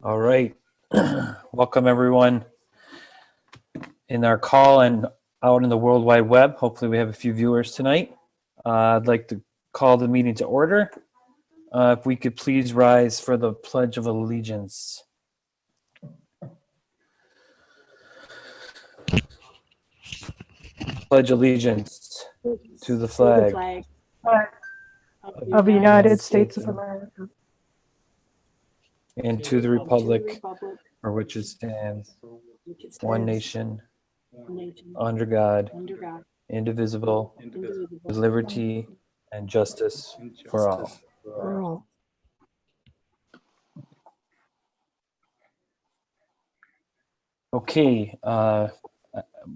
All right. Welcome everyone in our call and out in the World Wide Web. Hopefully we have a few viewers tonight. I'd like to call the meeting to order. If we could please rise for the Pledge of Allegiance. Pledge allegiance to the flag of the United States of America and to the republic for which it stands, one nation, under God, indivisible, with liberty and justice for all. Okay,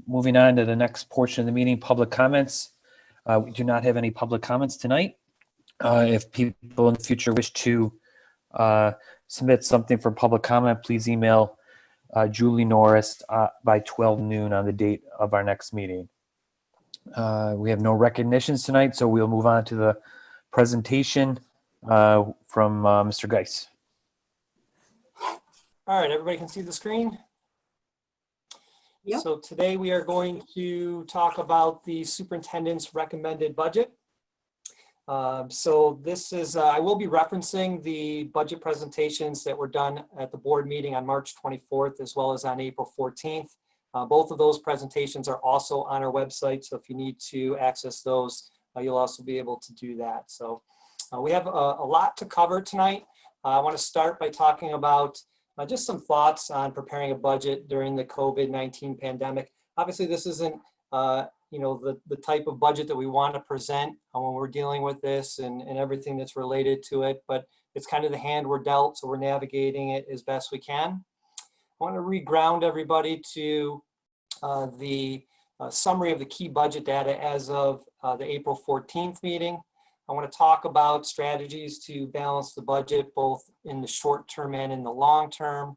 moving on to the next portion of the meeting, public comments. We do not have any public comments tonight. If people in the future wish to submit something for public comment, please email Julie Norris by 12 noon on the date of our next meeting. We have no recognitions tonight, so we'll move on to the presentation from Mr. Geis. All right, everybody can see the screen? Yep. So today we are going to talk about the superintendent's recommended budget. So this is, I will be referencing the budget presentations that were done at the board meeting on March 24th, as well as on April 14th. Both of those presentations are also on our website. So if you need to access those, you'll also be able to do that. So we have a lot to cover tonight. I want to start by talking about just some thoughts on preparing a budget during the COVID-19 pandemic. Obviously, this isn't the type of budget that we want to present when we're dealing with this and everything that's related to it, but it's kind of the hand we're dealt, so we're navigating it as best we can. I want to reground everybody to the summary of the key budget data as of the April 14th meeting. I want to talk about strategies to balance the budget both in the short term and in the long term.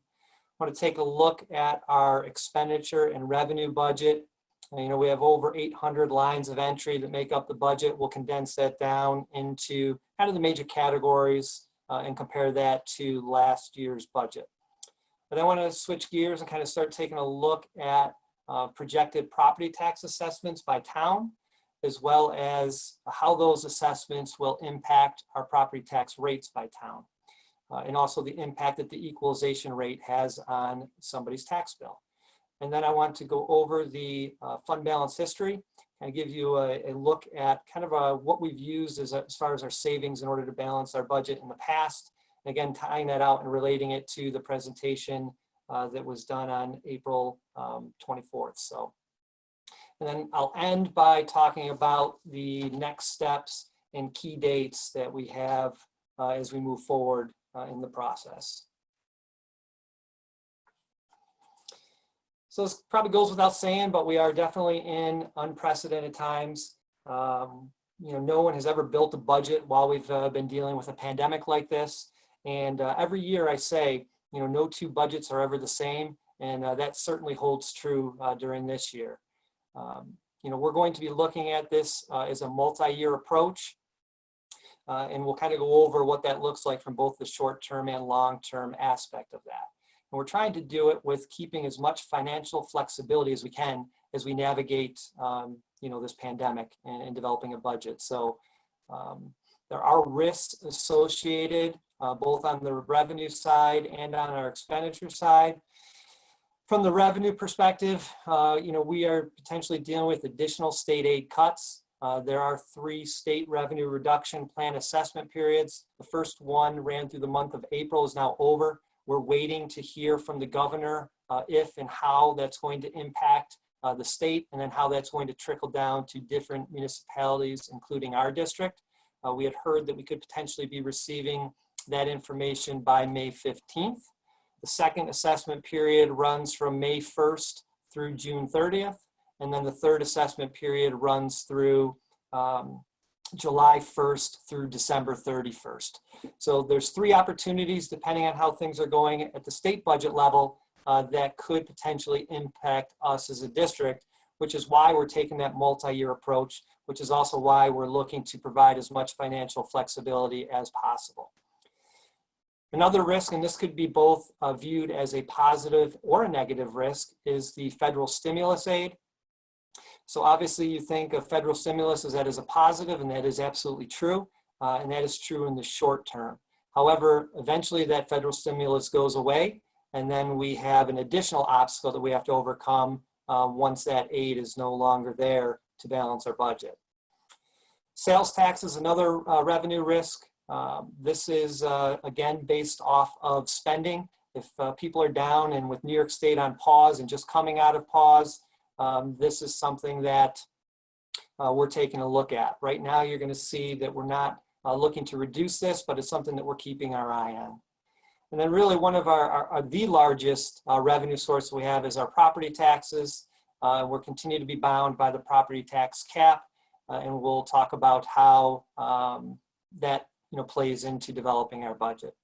I want to take a look at our expenditure and revenue budget. You know, we have over 800 lines of entry that make up the budget. We'll condense that down into kind of the major categories and compare that to last year's budget. But I want to switch gears and kind of start taking a look at projected property tax assessments by town, as well as how those assessments will impact our property tax rates by town, and also the impact that the equalization rate has on somebody's tax bill. And then I want to go over the fund balance history and give you a look at kind of what we've used as far as our savings in order to balance our budget in the past. And again, tying that out and relating it to the presentation that was done on April 24th. So. And then I'll end by talking about the next steps and key dates that we have as we move forward in the process. So this probably goes without saying, but we are definitely in unprecedented times. No one has ever built a budget while we've been dealing with a pandemic like this. And every year I say, no two budgets are ever the same. And that certainly holds true during this year. We're going to be looking at this as a multi-year approach, and we'll kind of go over what that looks like from both the short-term and long-term aspect of that. And we're trying to do it with keeping as much financial flexibility as we can as we navigate, this pandemic and developing a budget. So there are risks associated both on the revenue side and on our expenditure side. From the revenue perspective, we are potentially dealing with additional state aid cuts. There are 3 state revenue reduction plan assessment periods. The first one ran through the month of April, is now over. We're waiting to hear from the governor if and how that's going to impact the state, and then how that's going to trickle down to different municipalities, including our district. We had heard that we could potentially be receiving that information by May 15th. The second assessment period runs from May 1st through June 30th. And then the third assessment period runs through July 1st through December 31st. So there's 3 opportunities, depending on how things are going at the state budget level, that could potentially impact us as a district, which is why we're taking that multi-year approach, which is also why we're looking to provide as much financial flexibility as possible. Another risk, and this could be both viewed as a positive or a negative risk, is the federal stimulus aid. So obviously you think of federal stimulus as that is a positive, and that is absolutely true. And that is true in the short term. However, eventually that federal stimulus goes away, and then we have an additional obstacle that we have to overcome once that aid is no longer there to balance our budget. Sales tax is another revenue risk. This is, again, based off of spending. If people are down and with New York State on pause and just coming out of pause, this is something that we're taking a look at. Right now, you're going to see that we're not looking to reduce this, but it's something that we're keeping our eye on. And then really one of the largest revenue source we have is our property taxes. We're continuing to be bound by the property tax cap, and we'll talk about how that plays into developing our budget.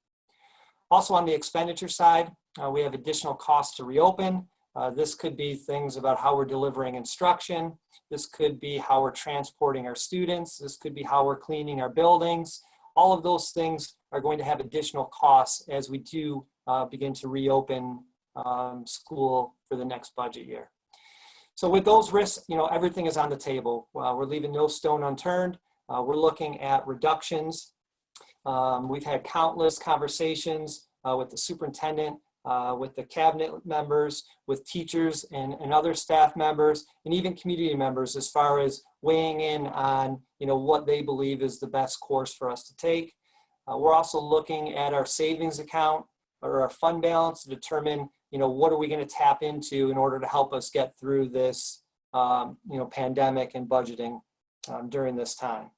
Also on the expenditure side, we have additional costs to reopen. This could be things about how we're delivering instruction. This could be how we're transporting our students. This could be how we're cleaning our buildings. All of those things are going to have additional costs as we do begin to reopen school for the next budget year. So with those risks, everything is on the table. We're leaving no stone unturned. We're looking at reductions. We've had countless conversations with the superintendent, with the cabinet members, with teachers and other staff members, and even community members as far as weighing in on what they believe is the best course for us to take. We're also looking at our savings account or our fund balance to determine what are we going to tap into in order to help us get through this pandemic and budgeting during this time.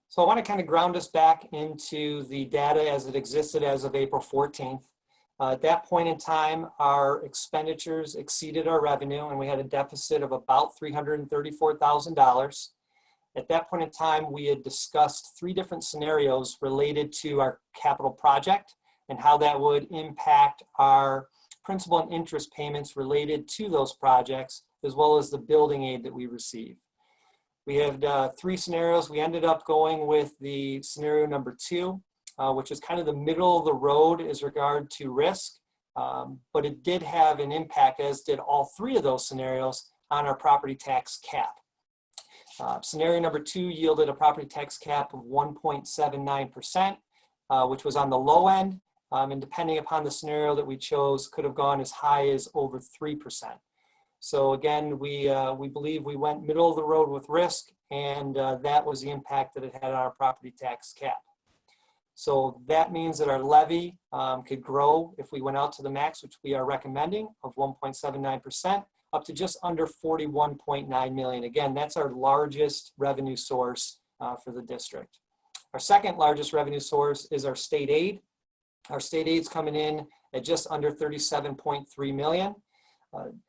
So I want to kind of ground us back into the data as it existed as of April 14th. At that point in time, our expenditures exceeded our revenue, and we had a deficit of about $334,000. At that point in time, we had discussed 3 different scenarios related to our capital project and how that would impact our principal and interest payments related to those projects, as well as the building aid that we receive. We had 3 scenarios. We ended up going with the scenario number 2, which is kind of the middle of the road as regard to risk, but it did have an impact, as did all 3 of those scenarios, on our property tax cap. Scenario number 2 yielded a property tax cap of 1.79%, which was on the low end, and depending upon the scenario that we chose, could have gone as high as over 3%. So again, we believe we went middle of the road with risk, and that was the impact that it had on our property tax cap. So that means that our levy could grow if we went out to the max, which we are recommending, of 1.79%, up to just under $41.9 million. Again, that's our largest revenue source for the district. Our second largest revenue source is our state aid. Our state aid's coming in at just under $37.3 million.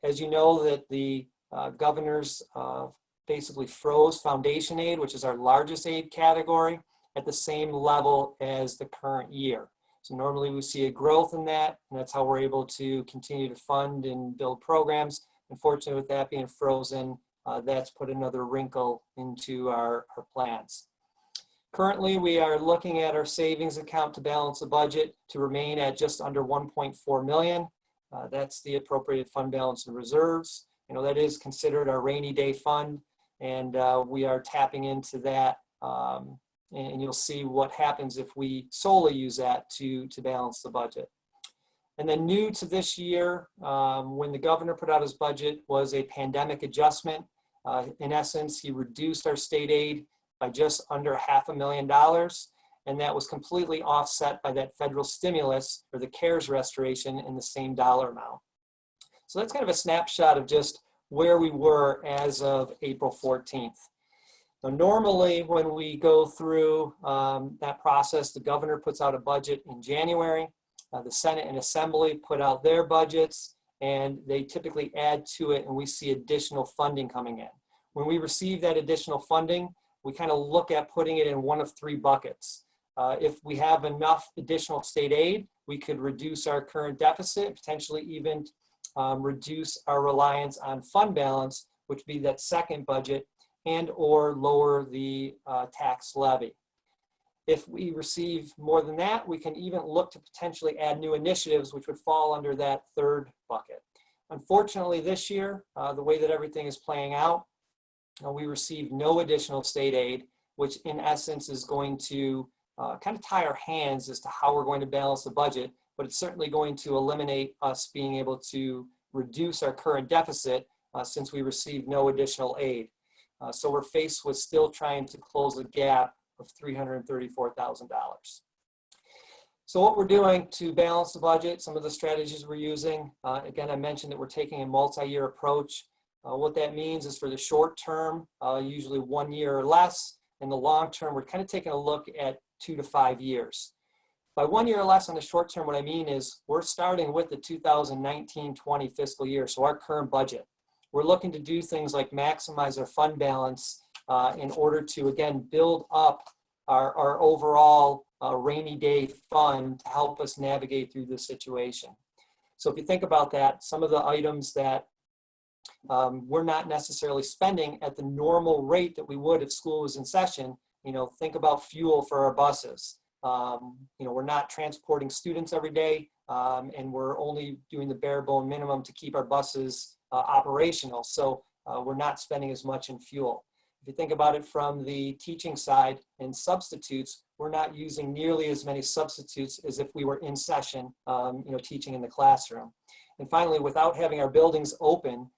As you know, that the governors basically froze foundation aid, which is our largest aid category, at the same level as the current year. So normally we see a growth in that, and that's how we're able to continue to fund and build programs. Unfortunately, with that being frozen, that's put another wrinkle into our plans. Currently, we are looking at our savings account to balance the budget to remain at just under $1.4 million. That's the appropriated fund balance and reserves. That is considered our rainy day fund, and we are tapping into that. And you'll see what happens if we solely use that to balance the budget. And then new to this year, when the governor put out his budget, was a pandemic adjustment. In essence, he reduced our state aid by just under $500,000. And that was completely offset by that federal stimulus or the CARES restoration in the same dollar amount. So that's kind of a snapshot of just where we were as of April 14th. Now, normally when we go through that process, the governor puts out a budget in January. The Senate and Assembly put out their budgets, and they typically add to it, and we see additional funding coming in. When we receive that additional funding, we kind of look at putting it in one of 3 buckets. If we have enough additional state aid, we could reduce our current deficit, potentially even reduce our reliance on fund balance, which would be that second budget, and or lower the tax levy. If we receive more than that, we can even look to potentially add new initiatives, which would fall under that third bucket. Unfortunately, this year, the way that everything is playing out, we received no additional state aid, which in essence is going to kind of tie our hands as to how we're going to balance the budget, but it's certainly going to eliminate us being able to reduce our current deficit since we received no additional aid. So we're faced with still trying to close a gap of $334,000. So what we're doing to balance the budget, some of the strategies we're using, again, I mentioned that we're taking a multi-year approach. What that means is for the short term, usually 1 year or less. In the long term, we're kind of taking a look at 2 to 5 years. By 1 year or less on the short term, what I mean is we're starting with the 2019-20 fiscal year, so our current budget. We're looking to do things like maximize our fund balance in order to, again, build up our overall rainy day fund to help us navigate through this situation. So if you think about that, some of the items that we're not necessarily spending at the normal rate that we would if school was in session, think about fuel for our buses. We're not transporting students every day, and we're only doing the bare bone minimum to keep our buses operational. So we're not spending as much in fuel. If you think about it from the teaching side and substitutes, we're not using nearly as many substitutes as if we were in session, teaching in the classroom. And finally, without having our buildings open,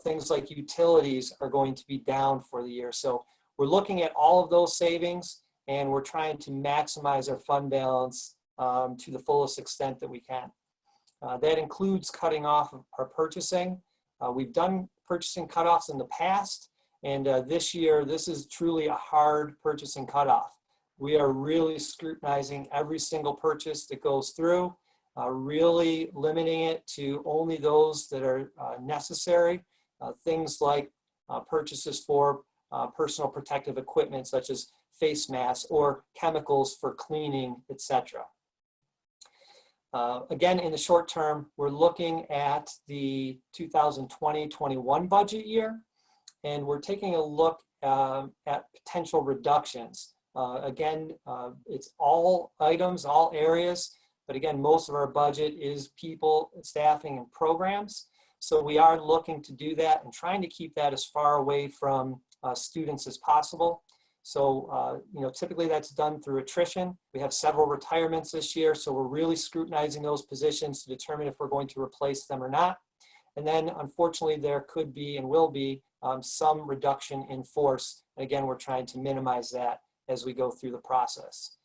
things like utilities are going to be down for the year. So we're looking at all of those savings, and we're trying to maximize our fund balance to the fullest extent that we can. That includes cutting off our purchasing. We've done purchasing cutoffs in the past, and this year, this is truly a hard purchasing cutoff. We are really scrutinizing every single purchase that goes through, really limiting it to only those that are necessary. Things like purchases for personal protective equipment, such as face masks or chemicals for cleaning, etc. Again, in the short term, we're looking at the 2020-21 budget year, and we're taking a look at potential reductions. Again, it's all items, all areas, but again, most of our budget is people, staffing, and programs. So we are looking to do that and trying to keep that as far away from students as possible. So, typically that's done through attrition. We have several retirements this year, so we're really scrutinizing those positions to determine if we're going to replace them or not. And then, unfortunately, there could be and will be some reduction in force. And again, we're trying to minimize that as we go through the process.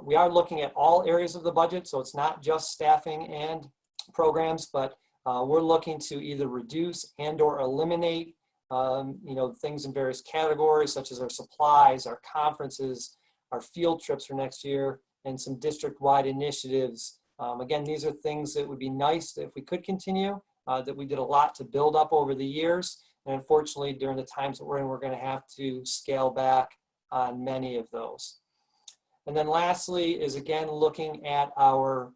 We are looking at all areas of the budget, so it's not just staffing and programs, but we're looking to either reduce and or eliminate things in various categories, such as our supplies, our conferences, our field trips for next year, and some district-wide initiatives. Again, these are things that would be nice if we could continue, that we did a lot to build up over the years. And unfortunately, during the times that we're in, we're going to have to scale back on many of those. And then lastly is, again, looking at our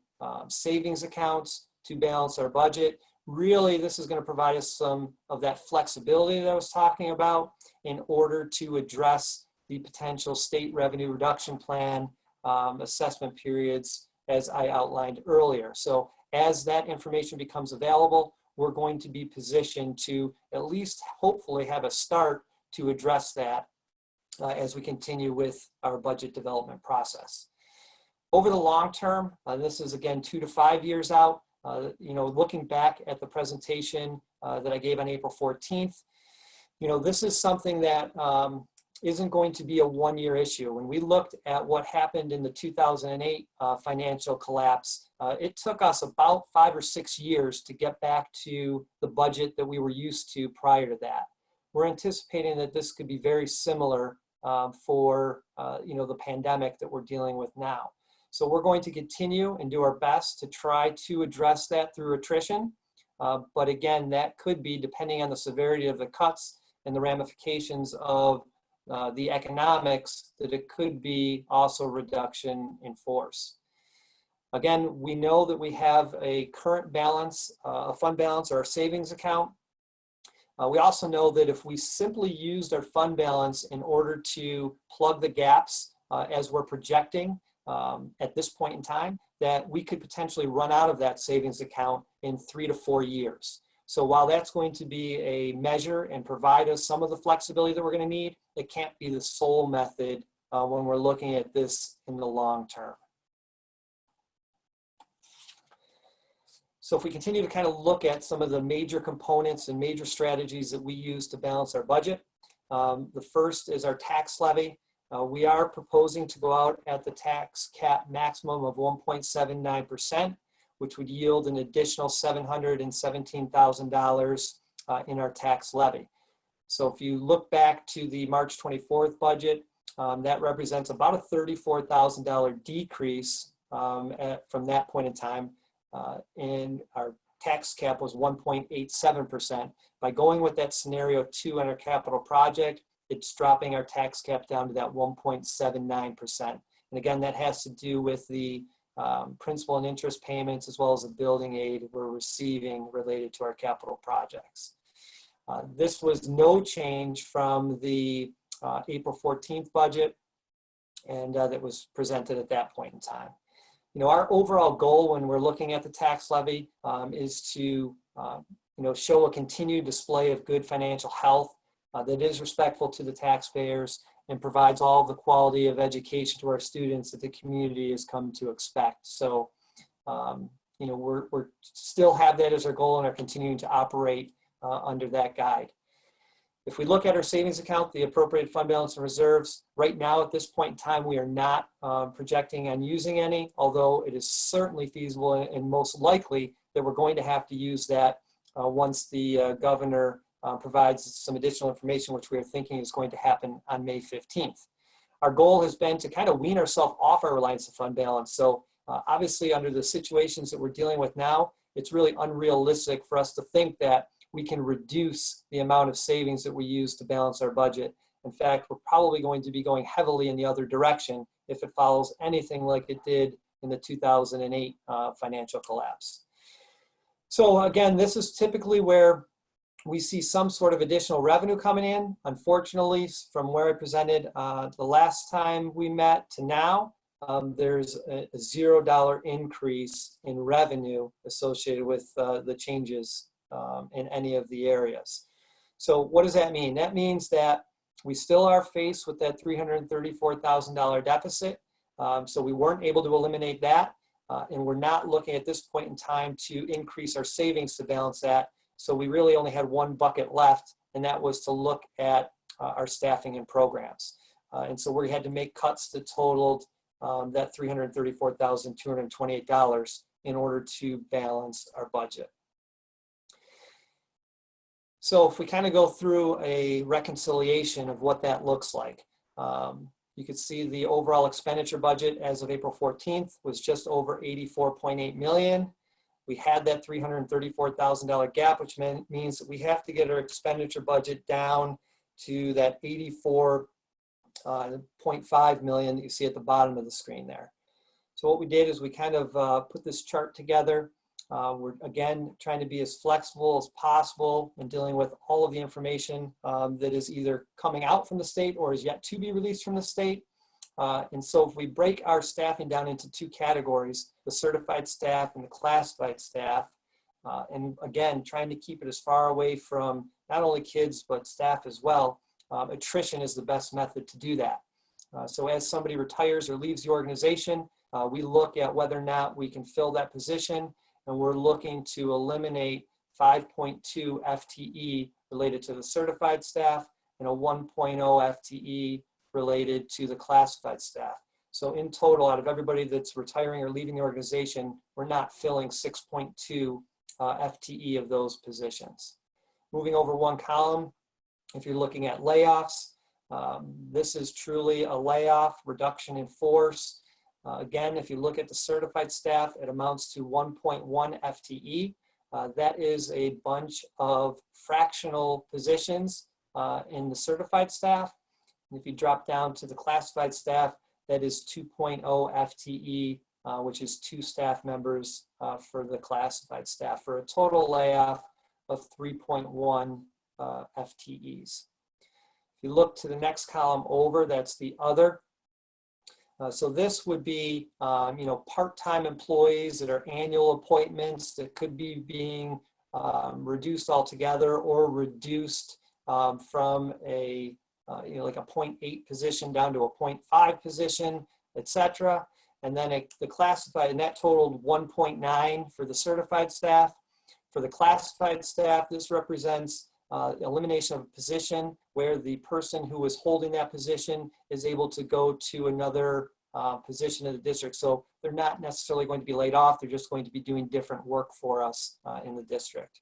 savings accounts to balance our budget. Really, this is going to provide us some of that flexibility that I was talking about in order to address the potential state revenue reduction plan assessment periods as I outlined earlier. So as that information becomes available, we're going to be positioned to at least hopefully have a start to address that as we continue with our budget development process. Over the long term, this is again 2 to 5 years out. Looking back at the presentation that I gave on April 14th, this is something that isn't going to be a one-year issue. When we looked at what happened in the 2008 financial collapse, it took us about 5 or 6 years to get back to the budget that we were used to prior to that. We're anticipating that this could be very similar for the pandemic that we're dealing with now. So we're going to continue and do our best to try to address that through attrition. But again, that could be, depending on the severity of the cuts and the ramifications of the economics, that it could be also reduction in force. Again, we know that we have a current balance, a fund balance or a savings account. We also know that if we simply used our fund balance in order to plug the gaps as we're projecting at this point in time, that we could potentially run out of that savings account in 3 to 4 years. So while that's going to be a measure and provide us some of the flexibility that we're going to need, it can't be the sole method when we're looking at this in the long term. So if we continue to kind of look at some of the major components and major strategies that we use to balance our budget, the first is our tax levy. We are proposing to go out at the tax cap maximum of 1.79%, which would yield an additional $717,000 in our tax levy. So if you look back to the March 24th budget, that represents about a $34,000 decrease from that point in time. And our tax cap was 1.87%. By going with that scenario 2 on our capital project, it's dropping our tax cap down to that 1.79%. And again, that has to do with the principal and interest payments as well as the building aid we're receiving related to our capital projects. This was no change from the April 14th budget, and that was presented at that point in time. You know, our overall goal when we're looking at the tax levy is to show a continued display of good financial health that is respectful to the taxpayers and provides all the quality of education to our students that the community has come to expect. So, we're still have that as our goal and are continuing to operate under that guide. If we look at our savings account, the appropriate fund balance and reserves, right now at this point in time, we are not projecting on using any, although it is certainly feasible and most likely that we're going to have to use that once the governor provides some additional information, which we are thinking is going to happen on May 15th. Our goal has been to kind of wean ourselves off our reliance on fund balance. So obviously under the situations that we're dealing with now, it's really unrealistic for us to think that we can reduce the amount of savings that we use to balance our budget. In fact, we're probably going to be going heavily in the other direction if it follows anything like it did in the 2008 financial collapse. So again, this is typically where we see some sort of additional revenue coming in. Unfortunately, from where I presented the last time we met to now, there's a $0 increase in revenue associated with the changes in any of the areas. So what does that mean? That means that we still are faced with that $334,000 deficit. So we weren't able to eliminate that. And we're not looking at this point in time to increase our savings to balance that. So we really only had one bucket left, and that was to look at our staffing and programs. And so we had to make cuts that totaled that $334,228 in order to balance our budget. So if we kind of go through a reconciliation of what that looks like, you can see the overall expenditure budget as of April 14th was just over $84.8 million. We had that $334,000 gap, which means that we have to get our expenditure budget down to that $84.5 million that you see at the bottom of the screen there. So what we did is we kind of put this chart together. We're again trying to be as flexible as possible in dealing with all of the information that is either coming out from the state or is yet to be released from the state. And so if we break our staffing down into two categories, the certified staff and the classified staff, and again, trying to keep it as far away from not only kids, but staff as well, attrition is the best method to do that. So as somebody retires or leaves the organization, we look at whether or not we can fill that position, and we're looking to eliminate 5.2 FTE related to the certified staff and a 1.0 FTE related to the classified staff. So in total, out of everybody that's retiring or leaving the organization, we're not filling 6.2 FTE of those positions. Moving over one column, if you're looking at layoffs, this is truly a layoff, reduction in force. Again, if you look at the certified staff, it amounts to 1.1 FTE. That is a bunch of fractional positions in the certified staff. And if you drop down to the classified staff, that is 2.0 FTE, which is 2 staff members for the classified staff, for a total layoff of 3.1 FTEs. If you look to the next column over, that's the other. So this would be, part-time employees that are annual appointments that could be being reduced altogether or reduced from a, like a 0.8 position down to a 0.5 position, etc. And then the classified, and that totaled 1.9 for the certified staff. For the classified staff, this represents elimination of a position where the person who is holding that position is able to go to another position in the district. So they're not necessarily going to be laid off, they're just going to be doing different work for us in the district.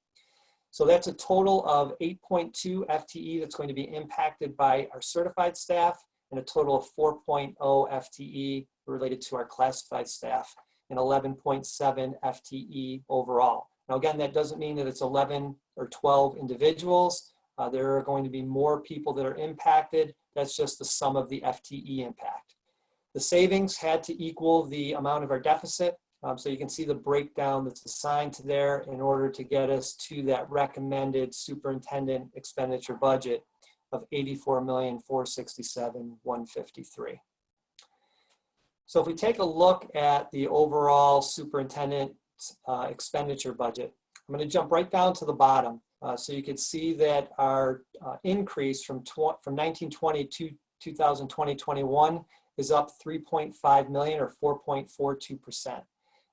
So that's a total of 8.2 FTE that's going to be impacted by our certified staff, and a total of 4.0 FTE related to our classified staff, and 11.7 FTE overall. Now again, that doesn't mean that it's 11 or 12 individuals. There are going to be more people that are impacted. That's just the sum of the FTE impact. The savings had to equal the amount of our deficit. So you can see the breakdown that's assigned to there in order to get us to that recommended superintendent expenditure budget of $84,467,153. So if we take a look at the overall superintendent expenditure budget, I'm going to jump right down to the bottom. So you can see that our increase from 1920 to 2020-21 is up 3.5 million or 4.42%.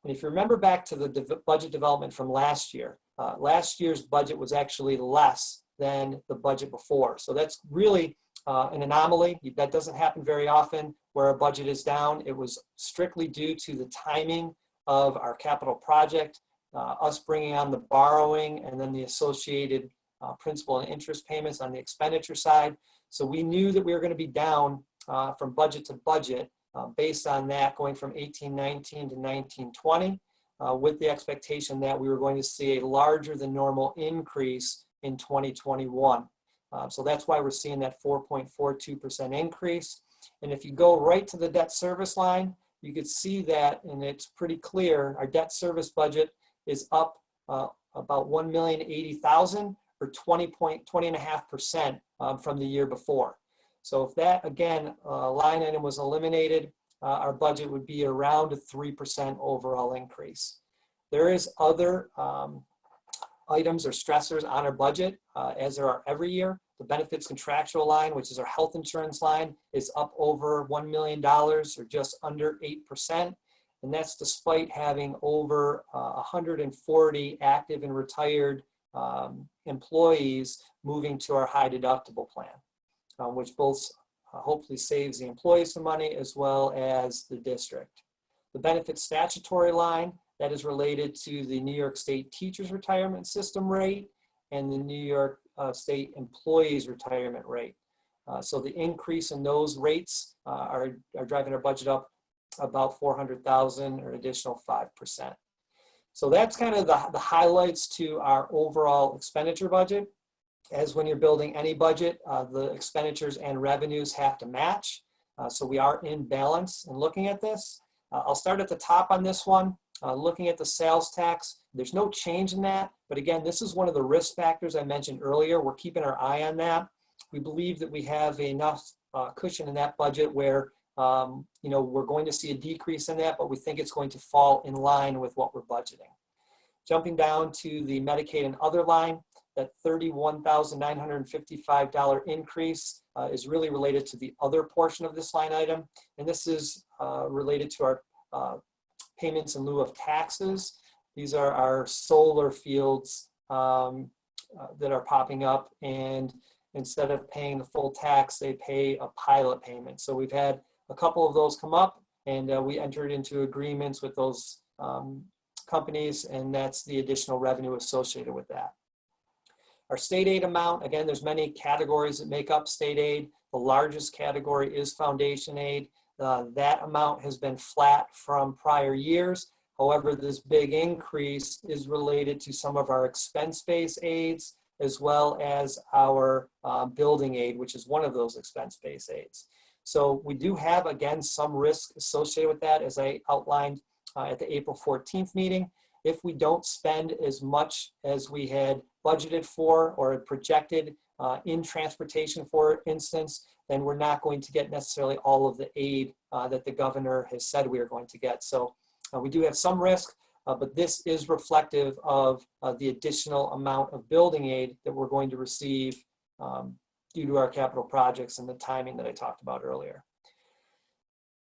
And if you remember back to the budget development from last year, last year's budget was actually less than the budget before. So that's really an anomaly. That doesn't happen very often where our budget is down. It was strictly due to the timing of our capital project, us bringing on the borrowing and then the associated principal and interest payments on the expenditure side. So we knew that we were going to be down from budget to budget based on that, going from 18-19 to 19-20, with the expectation that we were going to see a larger than normal increase in 2021. So that's why we're seeing that 4.42% increase. And if you go right to the debt service line, you could see that, and it's pretty clear, our debt service budget is up about 1,080,000 or 20.5% from the year before. So if that, again, line item was eliminated, our budget would be around a 3% overall increase. There is other items or stressors on our budget, as there are every year. The benefits contractual line, which is our health insurance line, is up over $1 million or just under 8%. And that's despite having over 140 active and retired employees moving to our high deductible plan, which both hopefully saves the employees some money as well as the district. The benefits statutory line, that is related to the New York State Teachers Retirement System rate and the New York State Employees Retirement rate. So the increase in those rates are driving our budget up about 400,000 or an additional 5%. So that's kind of the highlights to our overall expenditure budget. As when you're building any budget, the expenditures and revenues have to match. So we are in balance in looking at this. I'll start at the top on this one. Looking at the sales tax, there's no change in that. But again, this is one of the risk factors I mentioned earlier. We're keeping our eye on that. We believe that we have enough cushion in that budget where we're going to see a decrease in that, but we think it's going to fall in line with what we're budgeting. Jumping down to the Medicaid and other line, that $31,955 increase is really related to the other portion of this line item. And this is related to our payments in lieu of taxes. These are our solar fields that are popping up, and instead of paying the full tax, they pay a pilot payment. So we've had a couple of those come up, and we entered into agreements with those companies, and that's the additional revenue associated with that. Our state aid amount, again, there's many categories that make up state aid. The largest category is foundation aid. That amount has been flat from prior years. However, this big increase is related to some of our expense-based aids, as well as our building aid, which is one of those expense-based aids. So we do have, again, some risk associated with that, as I outlined at the April 14th meeting. If we don't spend as much as we had budgeted for or had projected in transportation, for instance, then we're not going to get necessarily all of the aid that the governor has said we are going to get. So we do have some risk, but this is reflective of the additional amount of building aid that we're going to receive due to our capital projects and the timing that I talked about earlier.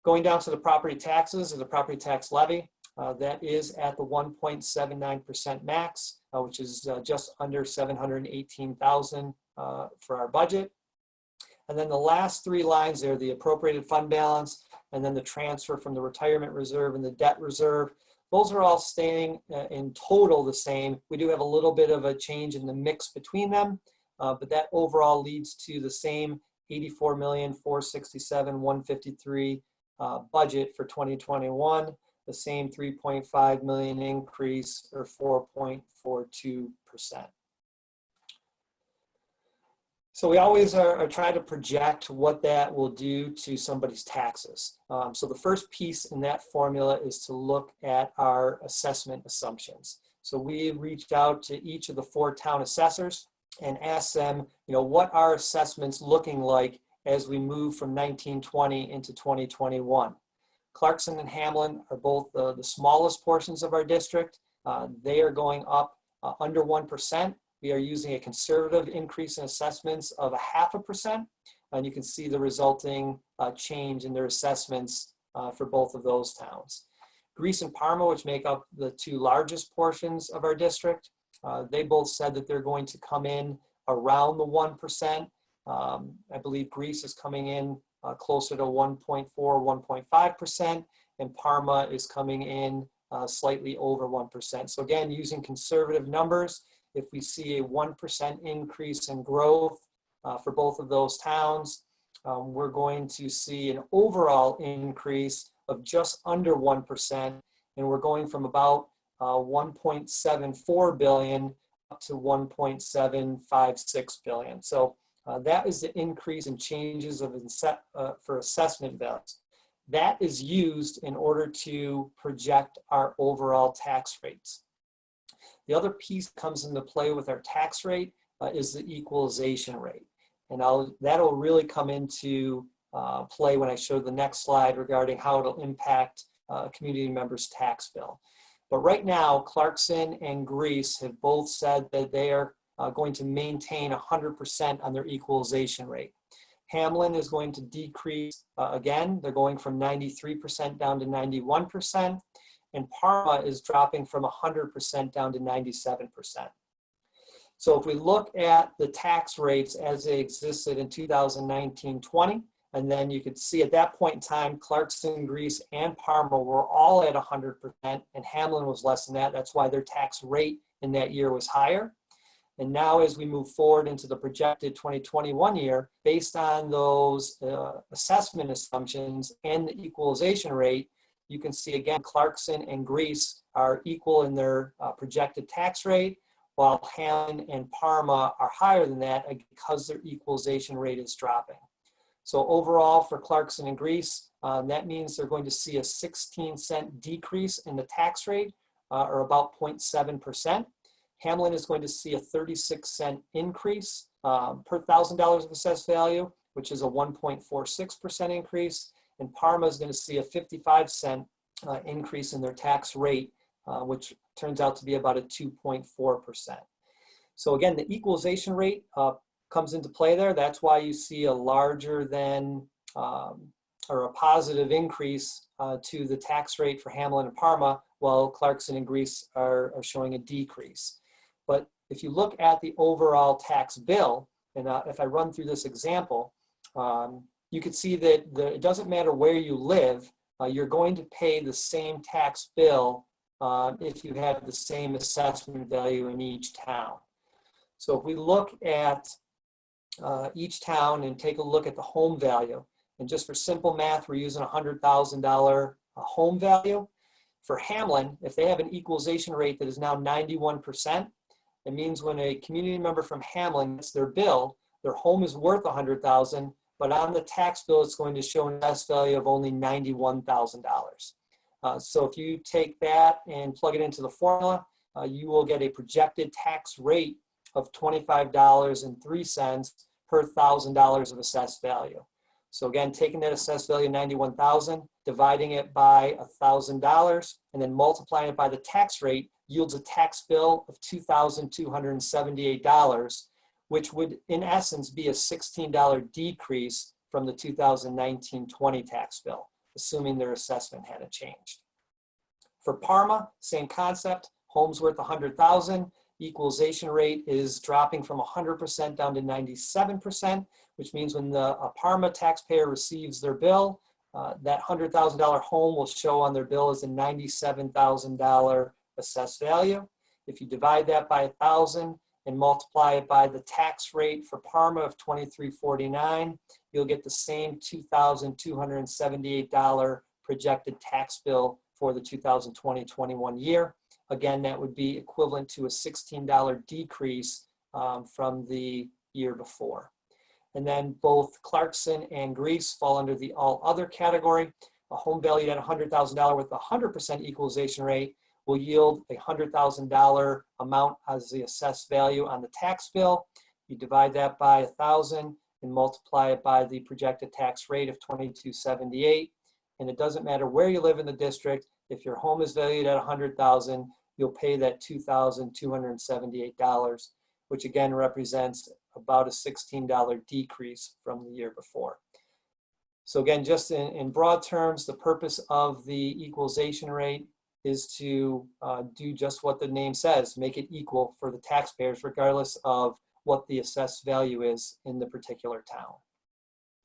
Going down to the property taxes or the property tax levy, that is at the 1.79% max, which is just under $718,000 for our budget. And then the last three lines there, the appropriated fund balance, and then the transfer from the retirement reserve and the debt reserve, those are all staying in total the same. We do have a little bit of a change in the mix between them, but that overall leads to the same $84,467,153 budget for 2021, the same 3.5 million increase or 4.42%. So we always are trying to project what that will do to somebody's taxes. So the first piece in that formula is to look at our assessment assumptions. So we reached out to each of the 4 town assessors and asked them, what are assessments looking like as we move from 1920 into 2021. Clarkson and Hamlin are both the smallest portions of our district. They are going up under 1%. We are using a conservative increase in assessments of 0.5%, and you can see the resulting change in their assessments for both of those towns. Greece and Parma, which make up the 2 largest portions of our district, they both said that they're going to come in around the 1%. I believe Greece is coming in closer to 1.4, 1.5%, and Parma is coming in slightly over 1%. So again, using conservative numbers, if we see a 1% increase in growth for both of those towns, we're going to see an overall increase of just under 1%, and we're going from about 1.74 billion up to 1.756 billion. So that is the increase in changes of for assessment values. That is used in order to project our overall tax rates. The other piece comes into play with our tax rate is the equalization rate. And that'll really come into play when I show the next slide regarding how it'll impact a community member's tax bill. But right now, Clarkson and Greece have both said that they are going to maintain 100% on their equalization rate. Hamlin is going to decrease again. They're going from 93% down to 91%. And Parma is dropping from 100% down to 97%. So if we look at the tax rates as they existed in 2019-20, and then you could see at that point in time, Clarkson, Greece, and Parma were all at 100%, and Hamlin was less than that. That's why their tax rate in that year was higher. And now as we move forward into the projected 2021 year, based on those assessment assumptions and the equalization rate, you can see again, Clarkson and Greece are equal in their projected tax rate, while Hamlin and Parma are higher than that because their equalization rate is dropping. So overall for Clarkson and Greece, that means they're going to see a 16-cent decrease in the tax rate, or about 0.7%. Hamlin is going to see a 36-cent increase per $1,000 of assessed value, which is a 1.46% increase. And Parma is going to see a 55-cent increase in their tax rate, which turns out to be about a 2.4%. So again, the equalization rate comes into play there. That's why you see a larger than or a positive increase to the tax rate for Hamlin and Parma, while Clarkson and Greece are showing a decrease. But if you look at the overall tax bill, and if I run through this example, you could see that it doesn't matter where you live, you're going to pay the same tax bill if you have the same assessment value in each town. So if we look at each town and take a look at the home value, and just for simple math, we're using a $100,000 home value. For Hamlin, if they have an equalization rate that is now 91%, it means when a community member from Hamlin gets their bill, their home is worth $100,000, but on the tax bill, it's going to show an assessed value of only $91,000. So if you take that and plug it into the formula, you will get a projected tax rate of $25.03 per $1,000 of assessed value. So again, taking that assessed value, 91,000, dividing it by $1,000, and then multiplying it by the tax rate yields a tax bill of $2,278, which would in essence be a $16 decrease from the 2019-20 tax bill, assuming their assessment hadn't changed. For Parma, same concept, homes worth 100,000, equalization rate is dropping from 100% down to 97%, which means when a Parma taxpayer receives their bill, that $100,000 home will show on their bill as a $97,000 assessed value. If you divide that by 1,000 and multiply it by the tax rate for Parma of $23.49, you'll get the same $2,278 projected tax bill for the 2020-21 year. Again, that would be equivalent to a $16 decrease from the year before. And then both Clarkson and Greece fall under the all other category. A home valued at $100,000 with a 100% equalization rate will yield a $100,000 amount as the assessed value on the tax bill. You divide that by 1,000 and multiply it by the projected tax rate of $22.78. And it doesn't matter where you live in the district. If your home is valued at $100,000, you'll pay that $2,278, which again represents about a $16 decrease from the year before. So again, just in broad terms, the purpose of the equalization rate is to do just what the name says, make it equal for the taxpayers, regardless of what the assessed value is in the particular town.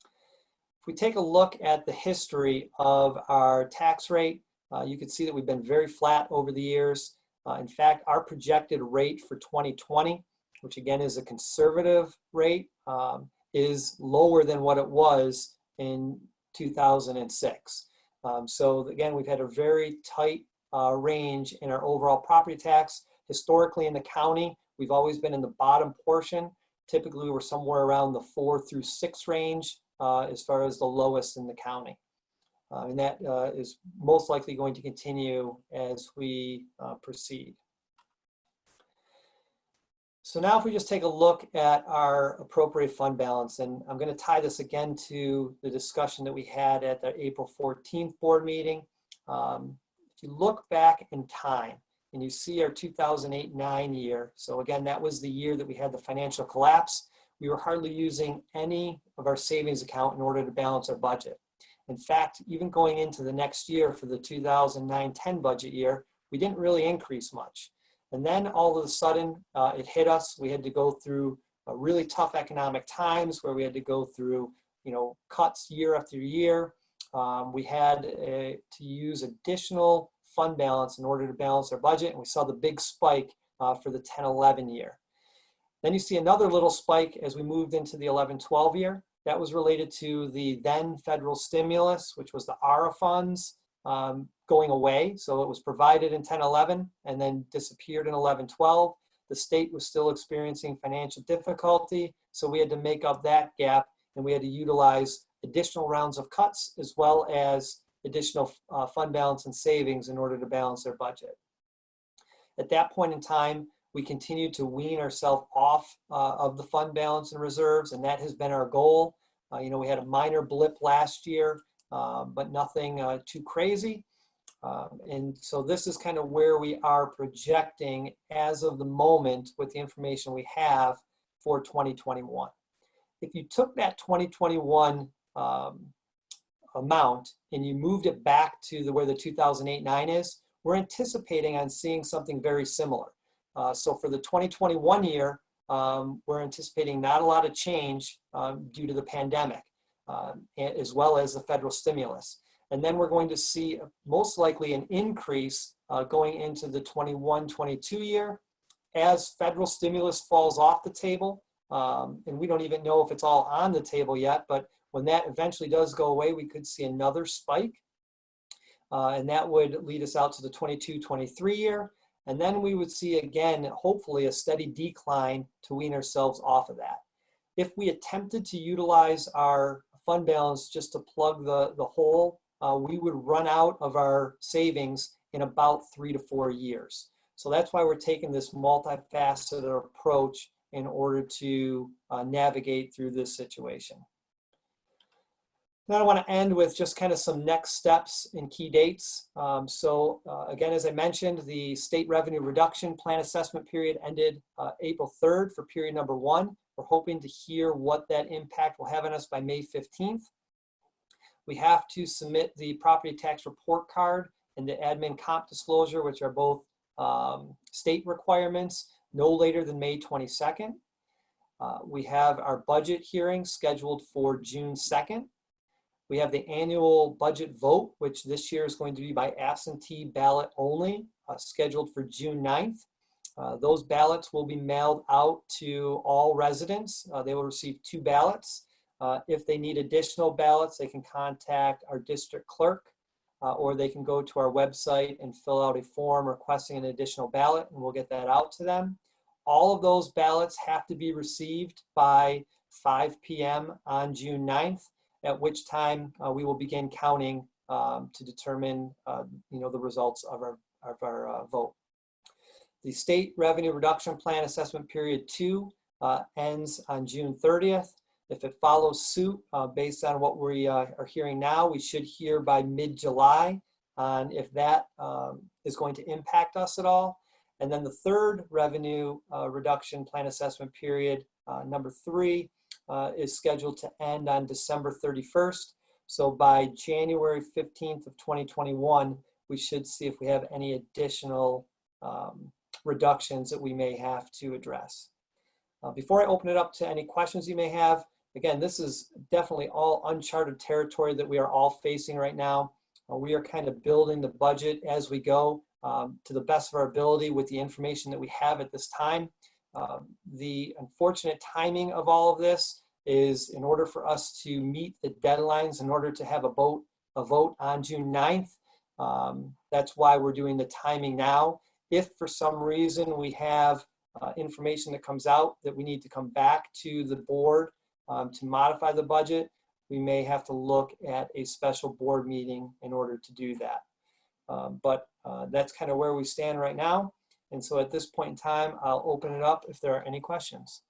If we take a look at the history of our tax rate, you can see that we've been very flat over the years. In fact, our projected rate for 2020, which again is a conservative rate, is lower than what it was in 2006. So again, we've had a very tight range in our overall property tax. Historically in the county, we've always been in the bottom portion. Typically, we're somewhere around the 4 through 6 range as far as the lowest in the county. And that is most likely going to continue as we proceed. So now if we just take a look at our appropriate fund balance, and I'm going to tie this again to the discussion that we had at the April 14th board meeting. If you look back in time and you see our 2008-9 year, so again, that was the year that we had the financial collapse. We were hardly using any of our savings account in order to balance our budget. In fact, even going into the next year for the 2009-10 budget year, we didn't really increase much. And then all of a sudden, it hit us. We had to go through a really tough economic times where we had to go through, cuts year after year. We had to use additional fund balance in order to balance our budget, and we saw the big spike for the 10-11 year. Then you see another little spike as we moved into the 11-12 year. That was related to the then federal stimulus, which was the ARA funds going away. So it was provided in 10-11 and then disappeared in 11-12. The state was still experiencing financial difficulty, so we had to make up that gap, and we had to utilize additional rounds of cuts as well as additional fund balance and savings in order to balance their budget. At that point in time, we continued to wean ourselves off of the fund balance and reserves, and that has been our goal. We had a minor blip last year, but nothing too crazy. And so this is kind of where we are projecting as of the moment with the information we have for 2021. If you took that 2021 amount and you moved it back to where the 2008-9 is, we're anticipating on seeing something very similar. So for the 2021 year, we're anticipating not a lot of change due to the pandemic, as well as the federal stimulus. And then we're going to see most likely an increase going into the 21-22 year as federal stimulus falls off the table. And we don't even know if it's all on the table yet, but when that eventually does go away, we could see another spike. And that would lead us out to the 22-23 year. And then we would see again, hopefully a steady decline to wean ourselves off of that. If we attempted to utilize our fund balance just to plug the hole, we would run out of our savings in about 3 to 4 years. So that's why we're taking this multifaceted approach in order to navigate through this situation. Now I want to end with just kind of some next steps and key dates. Again, as I mentioned, the state revenue reduction plan assessment period ended April 3rd for period number 1. We're hoping to hear what that impact will have on us by May 15th. We have to submit the property tax report card and the admin comp disclosure, which are both state requirements, no later than May 22nd. We have our budget hearing scheduled for June 2nd. We have the annual budget vote, which this year is going to be by absentee ballot only, scheduled for June 9th. Those ballots will be mailed out to all residents. They will receive 2 ballots. If they need additional ballots, they can contact our district clerk, or they can go to our website and fill out a form requesting an additional ballot, and we'll get that out to them. All of those ballots have to be received by 5 p.m. on June 9th, at which time we will begin counting to determine the results of our vote. The state revenue reduction plan assessment period 2 ends on June 30th. If it follows suit based on what we are hearing now, we should hear by mid-July on if that is going to impact us at all. And then the third revenue reduction plan assessment period, number 3, is scheduled to end on December 31st. So by January 15th of 2021, we should see if we have any additional reductions that we may have to address. Before I open it up to any questions you may have, again, this is definitely all uncharted territory that we are all facing right now. We are kind of building the budget as we go to the best of our ability with the information that we have at this time. The unfortunate timing of all of this is in order for us to meet the deadlines in order to have a vote on June 9th. That's why we're doing the timing now. If for some reason we have information that comes out that we need to come back to the board to modify the budget, we may have to look at a special board meeting in order to do that. But that's kind of where we stand right now. And so at this point in time, I'll open it up if there are any questions.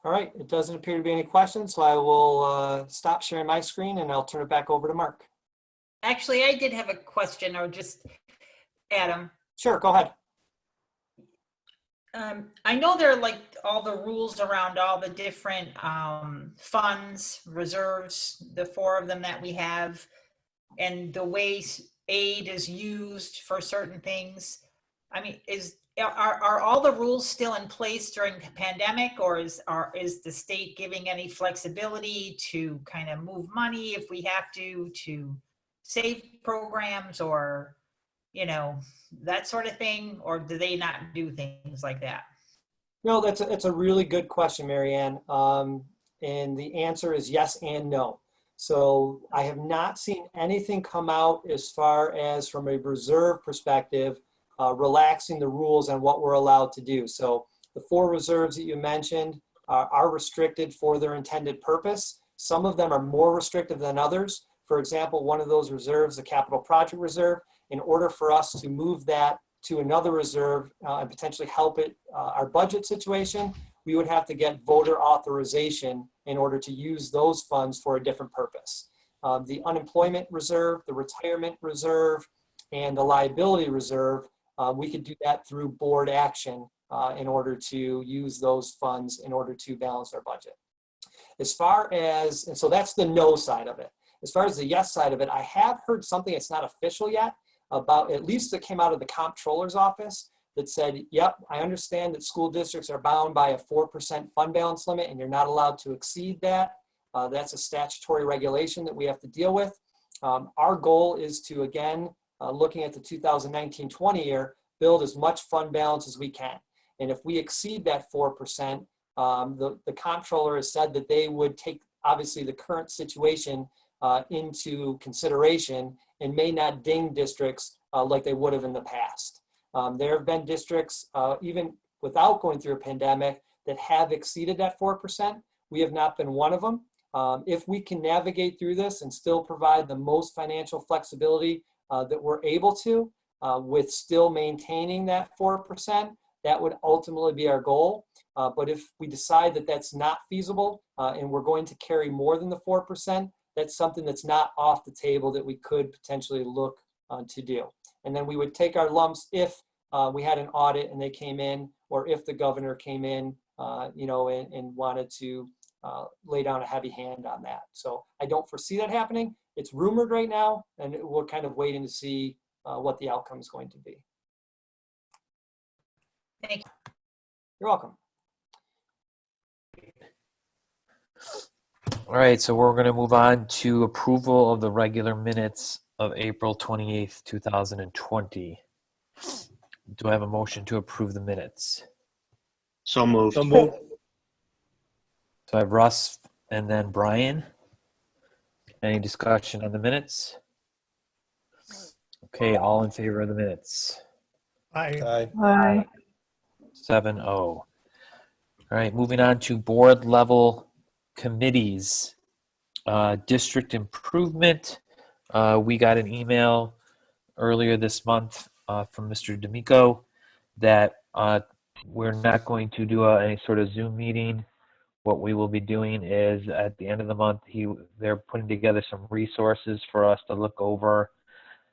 All right, it doesn't appear to be any questions, so I will stop sharing my screen and I'll turn it back over to Mark. Actually, I did have a question, or just Adam. Sure, go ahead. I know there are like all the rules around all the different funds, reserves, the 4 of them that we have, and the way aid is used for certain things. I mean, are all the rules still in place during the pandemic, or is the state giving any flexibility to kind of move money if we have to save programs, or that sort of thing, or do they not do things like that? No, that's a really good question, Marianne. And the answer is yes and no. So I have not seen anything come out as far as from a reserve perspective, relaxing the rules on what we're allowed to do. So the 4 reserves that you mentioned are restricted for their intended purpose. Some of them are more restrictive than others. For example, one of those reserves, the capital project reserve, in order for us to move that to another reserve and potentially help our budget situation, we would have to get voter authorization in order to use those funds for a different purpose. The unemployment reserve, the retirement reserve, and the liability reserve, we could do that through board action in order to use those funds in order to balance our budget. As far as, and so that's the no side of it. As far as the yes side of it, I have heard something that's not official yet about, at least that came out of the comptroller's office, that said, yep, I understand that school districts are bound by a 4% fund balance limit and you're not allowed to exceed that. That's a statutory regulation that we have to deal with. Our goal is to, again, looking at the 2019-20 year, build as much fund balance as we can. And if we exceed that 4%, the comptroller has said that they would take, obviously, the current situation into consideration and may not ding districts like they would have in the past. There have been districts, even without going through a pandemic, that have exceeded that 4%. We have not been one of them. If we can navigate through this and still provide the most financial flexibility that we're able to, with still maintaining that 4%, that would ultimately be our goal. But if we decide that that's not feasible and we're going to carry more than the 4%, that's something that's not off the table that we could potentially look to do. And then we would take our lumps if we had an audit and they came in, or if the governor came in, and wanted to lay down a heavy hand on that. So I don't foresee that happening. It's rumored right now, and we're kind of waiting to see what the outcome is going to be. Thank you. You're welcome. All right, so we're going to move on to approval of the regular minutes of April 28th, 2020. Do I have a motion to approve the minutes? So moved. So So I have Russ and then Brian. Any discussion on the minutes? Okay, all in favor of the minutes? Aye. 7-0. All right, moving on to board level committees. District improvement. We got an email earlier this month from Mr. D'Amico that we're not going to do any sort of Zoom meeting. What we will be doing is at the end of the month, they're putting together some resources for us to look over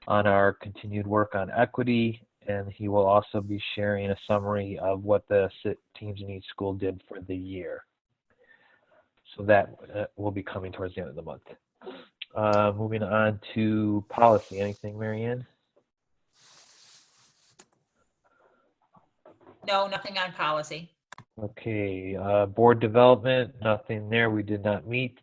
on our continued work on equity, and he will also be sharing a summary of what the teams in each school did for the year. So that will be coming towards the end of the month. Moving on to policy. Anything, Marianne? No, nothing on policy. Okay, board development, nothing there. We did not meet.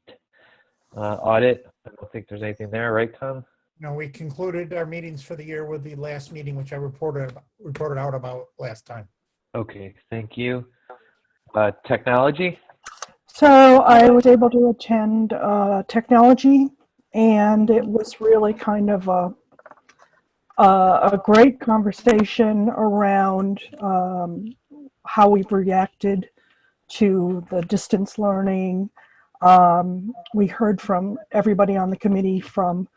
Audit, I don't think there's anything there, right, Tom? No, we concluded our meetings for the year with the last meeting, which I reported out about last time. Okay, thank you. Technology? So I was able to attend technology, and it was really kind of a great conversation around how we've reacted to the distance learning. We heard from everybody on the committee from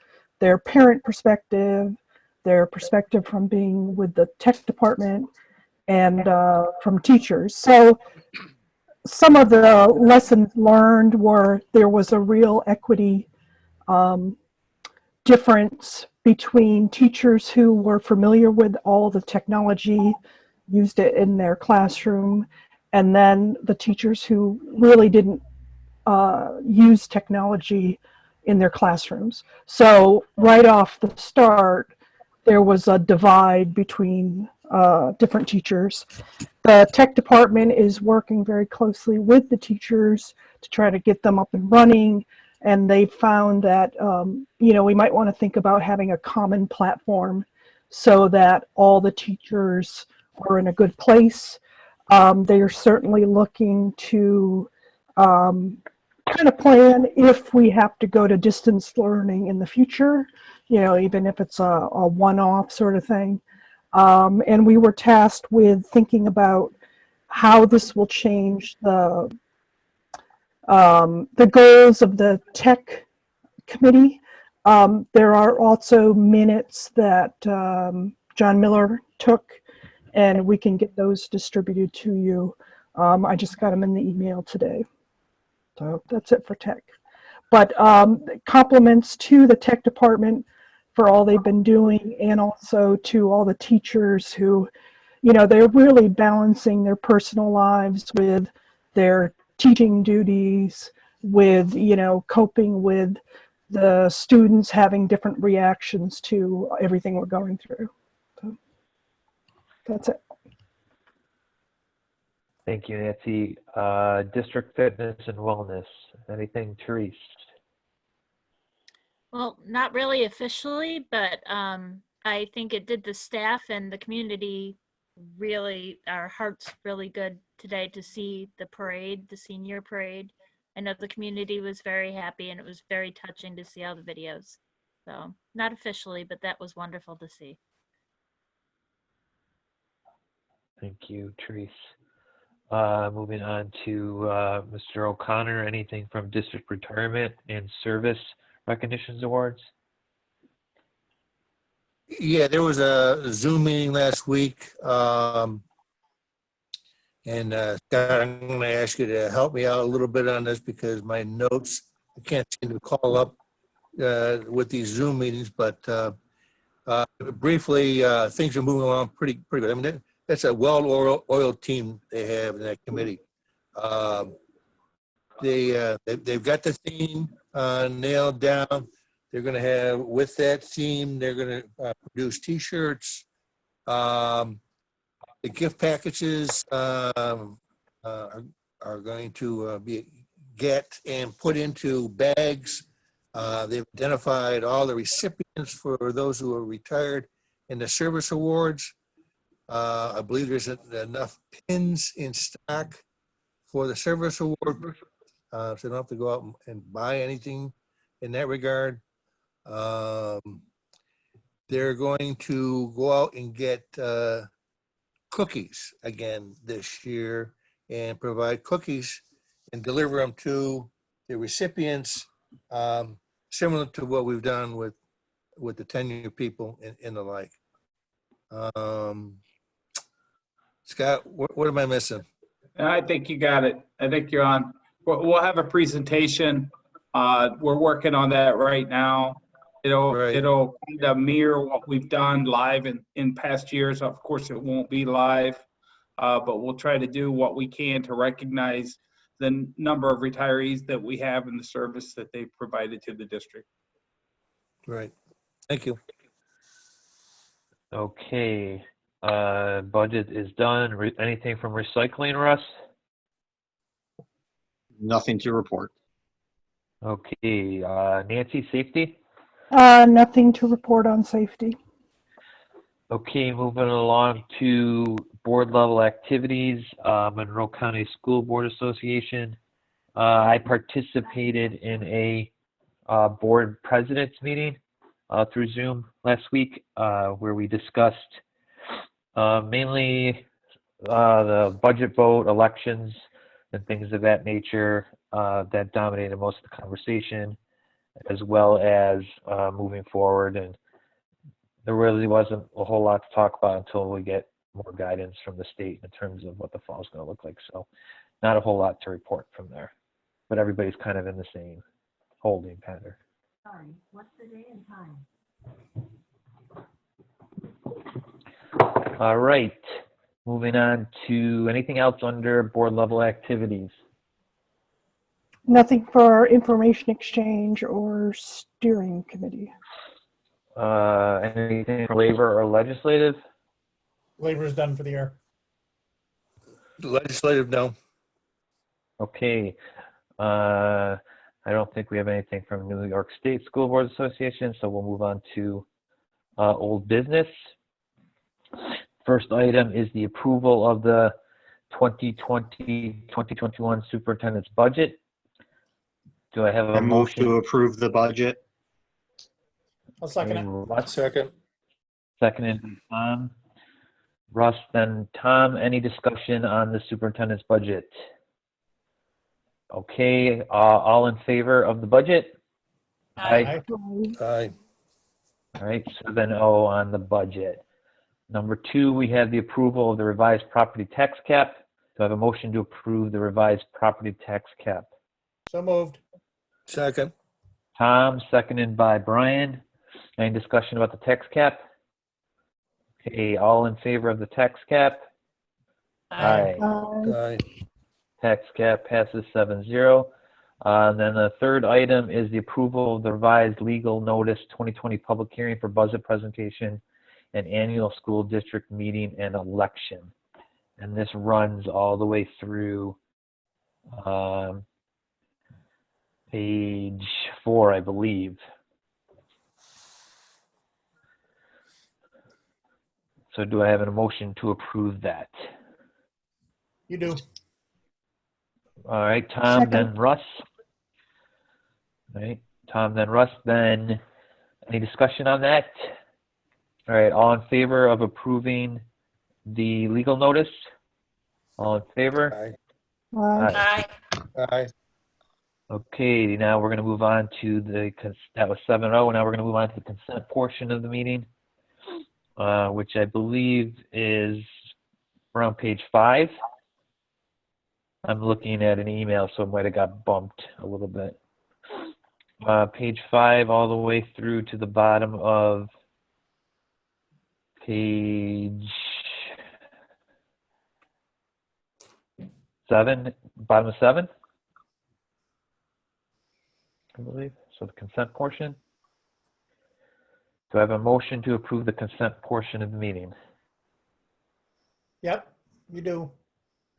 their parent perspective, their perspective from being with the tech department, and from teachers. So some of the lessons learned were there was a real equity difference between teachers who were familiar with all the technology, used it in their classroom, and then the teachers who really didn't use technology in their classrooms. So right off the start, there was a divide between different teachers. The tech department is working very closely with the teachers to try to get them up and running. And they found that, we might want to think about having a common platform so that all the teachers are in a good place. They are certainly looking to kind of plan if we have to go to distance learning in the future, even if it's a one-off sort of thing. And we were tasked with thinking about how this will change the goals of the tech committee. There are also minutes that John Miller took, and we can get those distributed to you. I just got them in the email today. So that's it for tech. But compliments to the tech department for all they've been doing, and also to all the teachers who, they're really balancing their personal lives with their teaching duties, with, coping with the students having different reactions to everything we're going through. So that's it. Thank you, Nancy. District fitness and wellness. Anything, Therese? Well, not really officially, but I think it did the staff and the community really, our hearts really good today to see the parade, the senior parade. I know the community was very happy, and it was very touching to see all the videos. So not officially, but that was wonderful to see. Thank you, Therese. Moving on to Mr. O'Connor, anything from district retirement and service recognitions awards? Yeah, there was a Zoom meeting last week. And Scott, I'm going to ask you to help me out a little bit on this because my notes, I can't seem to call up with these Zoom meetings, but briefly, things are moving along pretty good. I mean, that's a well-oiled team they have in that committee. They've got the theme nailed down. They're going to have, with that theme, they're going to produce T-shirts. The gift packages are going to get and put into bags. They've identified all the recipients for those who are retired in the service awards. I believe there's enough pins in stock for the service award, so they don't have to go out and buy anything in that regard. They're going to go out and get cookies again this year and provide cookies and deliver them to the recipients, similar to what we've done with the tenure people and the like. Scott, what am I missing? I think you got it. I think you're on. We'll have a presentation. We're working on that right now. It'll kind of mirror what we've done live in past years. Of course, it won't be live, but we'll try to do what we can to recognize the number of retirees that we have in the service that they've provided to the district. Right. Thank you. Okay. Budget is done. Anything from recycling, Russ? Nothing to report. Okay. Nancy, safety? Nothing to report on safety. Okay, moving along to board level activities, Monroe County School Board Association. I participated in a board president's meeting through Zoom last week where we discussed mainly the budget vote, elections, and things of that nature that dominated most of the conversation, as well as moving forward. And there really wasn't a whole lot to talk about until we get more guidance from the state in terms of what the fall is going to look like. So not a whole lot to report from there, but everybody's kind of in the same holding pattern. Sorry, what's the day and time? All right, moving on to anything else under board level activities. Nothing for information exchange or steering committee. Anything for labor or legislative? Labor is done for the year. Legislative, no. Okay. I don't think we have anything from New York State School Board Association, so we'll move on to old business. First item is the approval of the 2020-2021 superintendent's budget. Do I have a I move motion? to approve the budget. I'll second it. Second. Seconded by Tom. Russ, then Tom, any discussion on the superintendent's budget? Okay, all in favor of the budget? Aye. Aye. All right, 7-0 on the budget. Number 2, we have the approval of the revised property tax cap. Do I have a motion to approve the revised property tax cap? So moved. Second. Tom, seconded by Brian. Any discussion about the tax cap? Okay, all in favor of the tax cap? Aye. Aye. Tax cap passes 7-0. Then the third item is the approval of the revised legal notice 2020 public hearing for budget presentation and annual school district meeting and election. And this runs all the way through page 4, I believe. So do I have a motion to approve that? You do. All right, Tom, Second. then Russ. All right, Tom, then Russ, then any discussion on that? All right, all in favor of approving the legal notice? All in favor? Aye. Aye. Okay, now we're going to move on to that was 7-0. Now we're going to move on to the consent portion of the meeting, which I believe is around page 5. I'm looking at an email, so it might have got bumped a little bit. Page 5 all the way through to the bottom of page 7, bottom of 7, I believe. So the consent portion. Do I have a motion to approve the consent portion of the meeting? Yep, you do.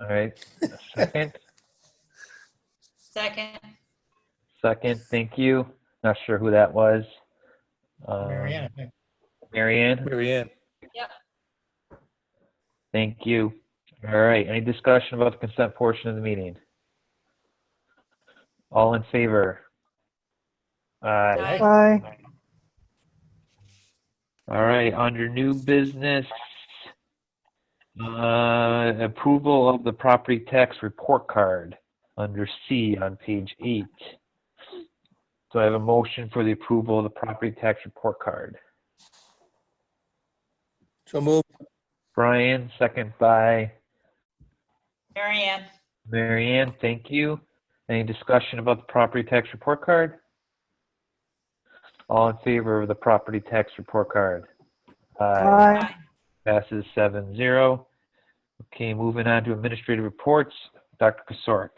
All right. A second. Second. Second. Thank you. Not sure who that was. Mary Ann, I think. Mary Ann. Mary Ann. Yep. Thank you. All right. Any discussion about the consent portion of the meeting? All in favor? Aye. Aye. All right. Under new business, approval of the property tax report card under C on page 8. So I have a motion for the approval of the property tax report card. So move. Brian, second by Mary Ann. Mary Ann. Thank you. Any discussion about the property tax report card? All in favor of the property tax report card? Aye. Passes 7-0. Okay, moving on to administrative reports. Dr. Kosorek.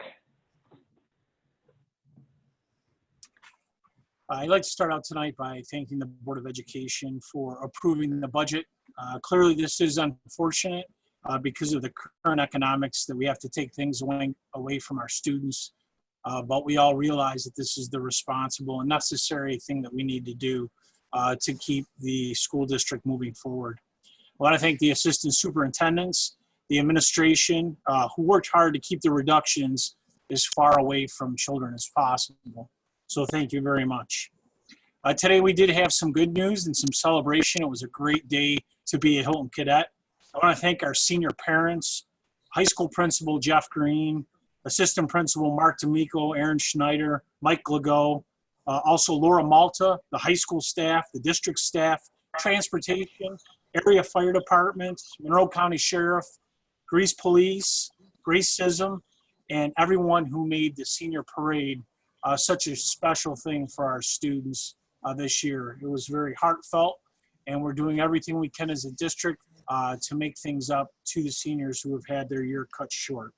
I'd like to start out tonight by thanking the Board of Education for approving the budget. Clearly, this is unfortunate because of the current economics that we have to take things away from our students. But we all realize that this is the responsible and necessary thing that we need to do to keep the school district moving forward. I want to thank the assistant superintendents, the administration, who worked hard to keep the reductions as far away from children as possible. So thank you very much. Today we did have some good news and some celebration. It was a great day to be a Hilton Cadet. I want to thank our senior parents, high school principal Jeff Green, assistant principal Mark D'Amico, Aaron Schneider, Mike Legault, also Laura Malta, the high school staff, the district staff, transportation, area fire department, Monroe County Sheriff, Greece Police, Grace Sism, and everyone who made the senior parade such a special thing for our students this year. It was very heartfelt, and we're doing everything we can as a district to make things up to the seniors who have had their year cut short.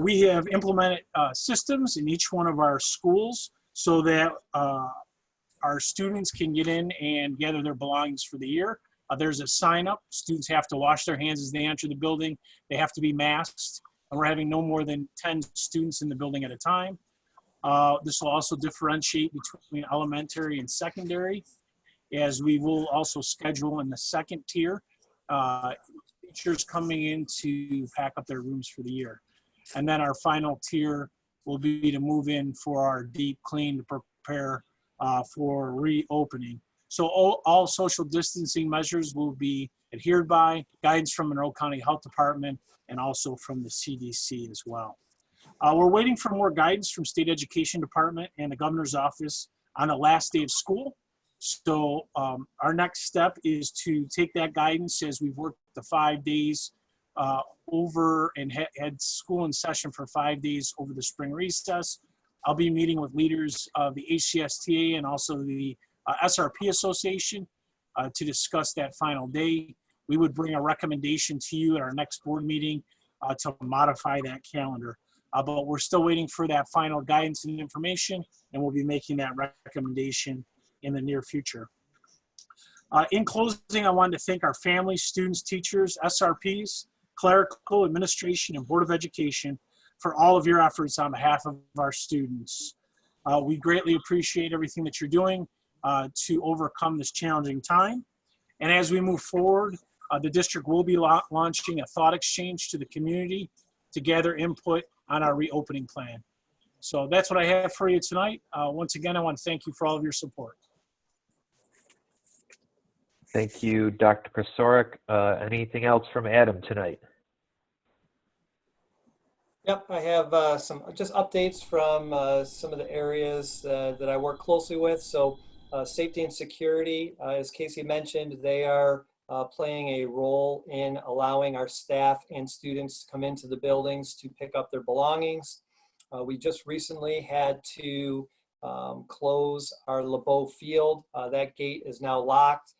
We have implemented systems in each one of our schools so that our students can get in and gather their belongings for the year. There's a sign up. Students have to wash their hands as they enter the building. They have to be masked, and we're having no more than 10 students in the building at a time. This will also differentiate between elementary and secondary, as we will also schedule in the second tier teachers coming in to pack up their rooms for the year. And then our final tier will be to move in for our deep clean to prepare for reopening. So all social distancing measures will be adhered by, guidance from Monroe County Health Department, and also from the CDC as well. We're waiting for more guidance from State Education Department and the Governor's Office on the last day of school. So our next step is to take that guidance as we've worked the 5 days over and had school in session for 5 days over the spring recess. I'll be meeting with leaders of the HCSTA and also the SRP Association to discuss that final day. We would bring a recommendation to you at our next board meeting to modify that calendar. But we're still waiting for that final guidance and information, and we'll be making that recommendation in the near future. In closing, I wanted to thank our families, students, teachers, SRPs, clerical, administration, and Board of Education for all of your efforts on behalf of our students. We greatly appreciate everything that you're doing to overcome this challenging time. And as we move forward, the district will be launching a thought exchange to the community to gather input on our reopening plan. So that's what I have for you tonight. Once again, I want to thank you for all of your support. Thank you, Dr. Kosorek. Anything else from Adam tonight? Yep, I have some just updates from some of the areas that I work closely with. So safety and security, as Casey mentioned, they are playing a role in allowing our staff and students to come into the buildings to pick up their belongings. We just recently had to close our LeBeau field. That gate is now locked.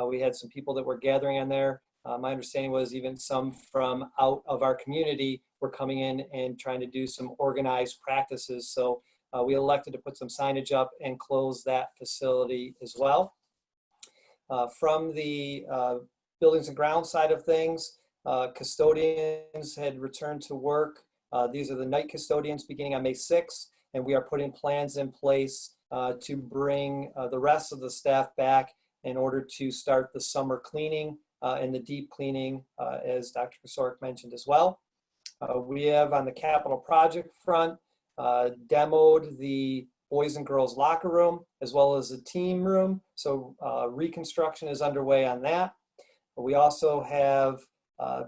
We had some people that were gathering on there. My understanding was even some from out of our community were coming in and trying to do some organized practices. So we elected to put some signage up and close that facility as well. From the buildings and grounds side of things, custodians had returned to work. These are the night custodians beginning on May 6th, and we are putting plans in place to bring the rest of the staff back in order to start the summer cleaning and the deep cleaning, as Dr. Kosorek mentioned as well. We have on the capital project front, demoed the boys and girls locker room as well as the team room. So reconstruction is underway on that. We also have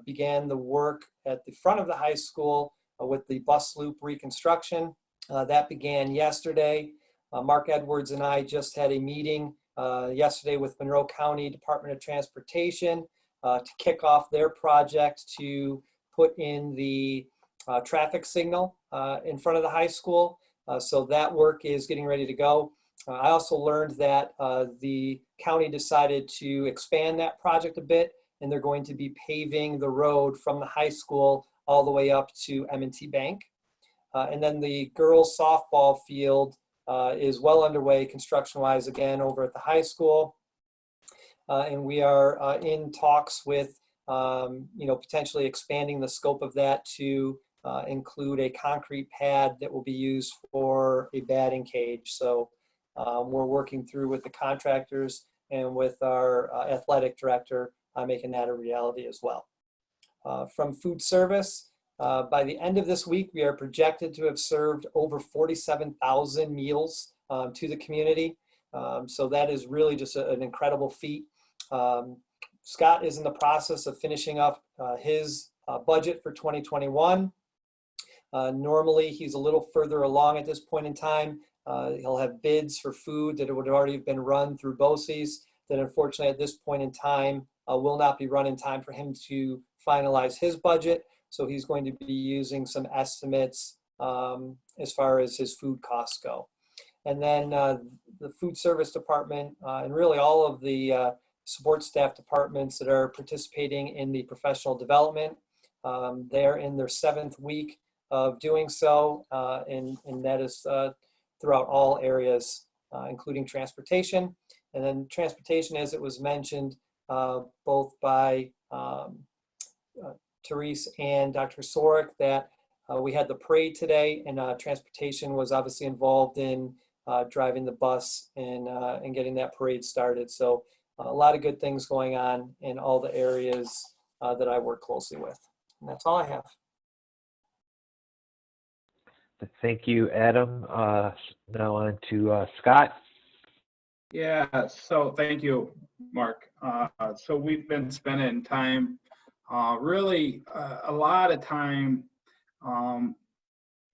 began the work at the front of the high school with the bus loop reconstruction. That began yesterday. Mark Edwards and I just had a meeting yesterday with Monroe County Department of Transportation to kick off their project to put in the traffic signal in front of the high school. So that work is getting ready to go. I also learned that the county decided to expand that project a bit, and they're going to be paving the road from the high school all the way up to M&T Bank. And then the girls softball field is well underway construction-wise again over at the high school. And we are in talks with potentially expanding the scope of that to include a concrete pad that will be used for a batting cage. So we're working through with the contractors and with our athletic director on making that a reality as well. From food service, by the end of this week, we are projected to have served over 47,000 meals to the community. So that is really just an incredible feat. Scott is in the process of finishing up his budget for 2021. Normally, he's a little further along at this point in time. He'll have bids for food that would already have been run through BOCES that unfortunately at this point in time will not be run in time for him to finalize his budget. So he's going to be using some estimates as far as his food costs go. And then the food service department and really all of the support staff departments that are participating in the professional development. They're in their 7th week of doing so, and that is throughout all areas, including transportation. And then transportation, as it was mentioned, both by Therese and Dr. Sorek, that we had the parade today, and transportation was obviously involved in driving the bus and getting that parade started. So a lot of good things going on in all the areas that I work closely with. And that's all I have. Thank you, Adam. Now on to Scott. Yeah, so thank you, Mark. So we've been spending time, really a lot of time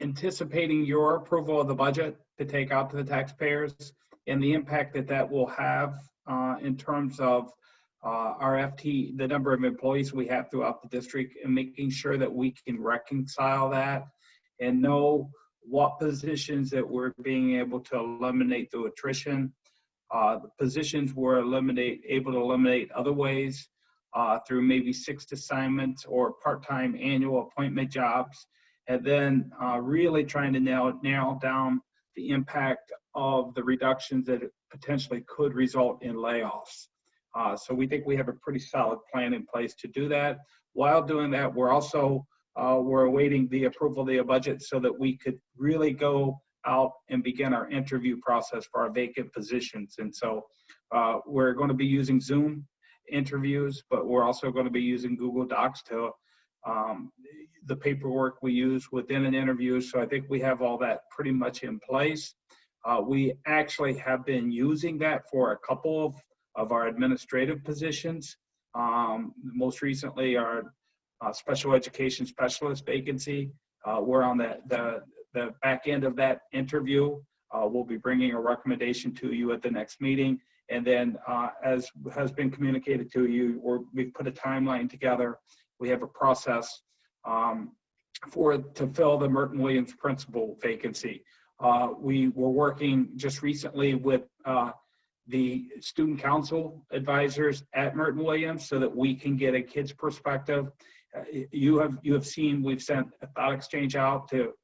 anticipating your approval of the budget to take out to the taxpayers and the impact that that will have in terms of our FT, the number of employees we have throughout the district, and making sure that we can reconcile that and know what positions that we're being able to eliminate through attrition, the positions we're able to eliminate other ways through maybe 6 assignments or part-time annual appointment jobs, and then really trying to narrow down the impact of the reductions that potentially could result in layoffs. So we think we have a pretty solid plan in place to do that. While doing that, we're also we're awaiting the approval of the budget so that we could really go out and begin our interview process for our vacant positions. And so we're going to be using Zoom interviews, but we're also going to be using Google Docs to the paperwork we use within an interview. So I think we have all that pretty much in place. We actually have been using that for a couple of our administrative positions. Most recently, our special education specialist vacancy We're on the back end of that interview. We'll be bringing a recommendation to you at the next meeting. And then as has been communicated to you, we've put a timeline together. We have a process to fill the Merton Williams principal vacancy. We were working just recently with the student council advisors at Merton Williams so that we can get a kid's perspective. You have seen we've sent a thought exchange out to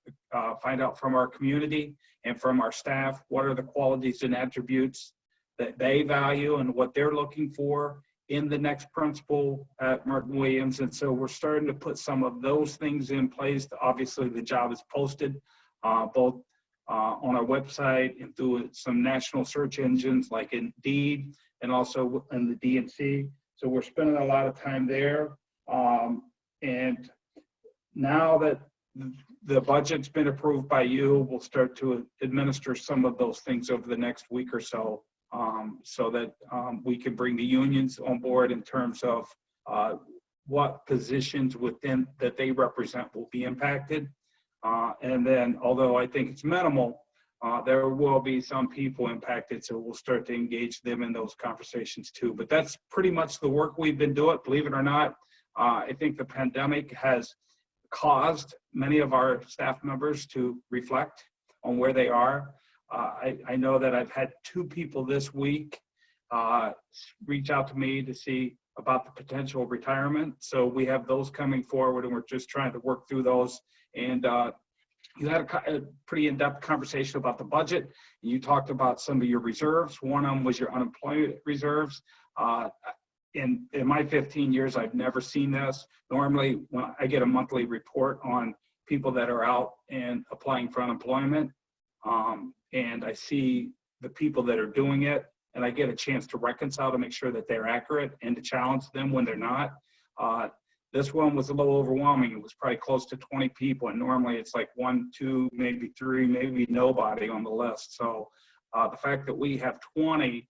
find out from our community and from our staff what are the qualities and attributes that they value and what they're looking for in the next principal at Merton Williams. And so we're starting to put some of those things in place. Obviously, the job is posted both on our website and through some national search engines like Indeed and also in the DNC. So we're spending a lot of time there. And now that the budget's been approved by you, we'll start to administer some of those things over the next week or so, so that we can bring the unions on board in terms of what positions within that they represent will be impacted. And then, although I think it's minimal, there will be some people impacted, so we'll start to engage them in those conversations too. But that's pretty much the work we've been doing, believe it or not. I think the pandemic has caused many of our staff members to reflect on where they are. I know that I've had 2 people this week reach out to me to see about the potential retirement. So we have those coming forward and we're just trying to work through those. And you had a pretty in-depth conversation about the budget. You talked about some of your reserves. One of them was your unemployment reserves. In my 15 years, I've never seen this. Normally, when I get a monthly report on people that are out and applying for unemployment, and I see the people that are doing it, and I get a chance to reconcile to make sure that they're accurate and to challenge them when they're not. This one was a little overwhelming. It was probably close to 20 people, and normally it's like 1, 2, maybe 3, maybe nobody on the list. So the fact that we have 20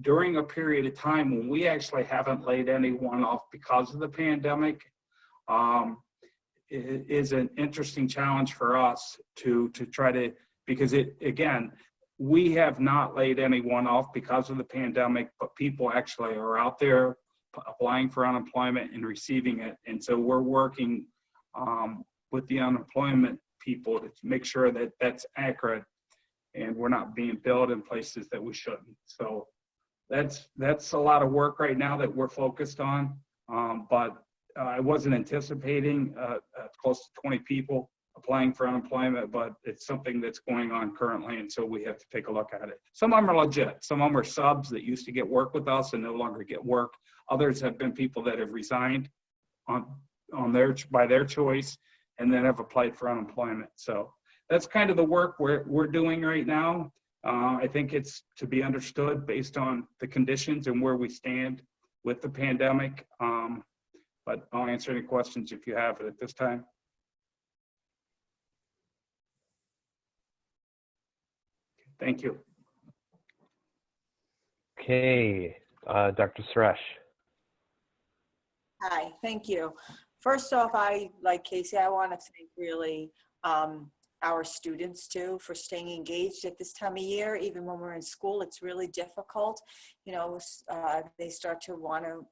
during a period of time when we actually haven't laid anyone off because of the pandemic is an interesting challenge for us to try to, because again, we have not laid anyone off because of the pandemic, but people actually are out there applying for unemployment and receiving it. And so we're working with the unemployment people to make sure that that's accurate and we're not being billed in places that we shouldn't. So that's a lot of work right now that we're focused on, but I wasn't anticipating close to 20 people applying for unemployment, but it's something that's going on currently, and so we have to take a look at it. Some of them are legit. Some of them are subs that used to get work with us and no longer get work. Others have been people that have resigned by their choice and then have applied for unemployment. So that's kind of the work we're doing right now. I think it's to be understood based on the conditions and where we stand with the pandemic. But I'll answer any questions if you have it at this time. Thank you. Okay, Dr. Suresh. Hi, thank you. First off, like Casey, I want to thank really our students too for staying engaged at this time of year. Even when we're in school, it's really difficult. You know, they start to want to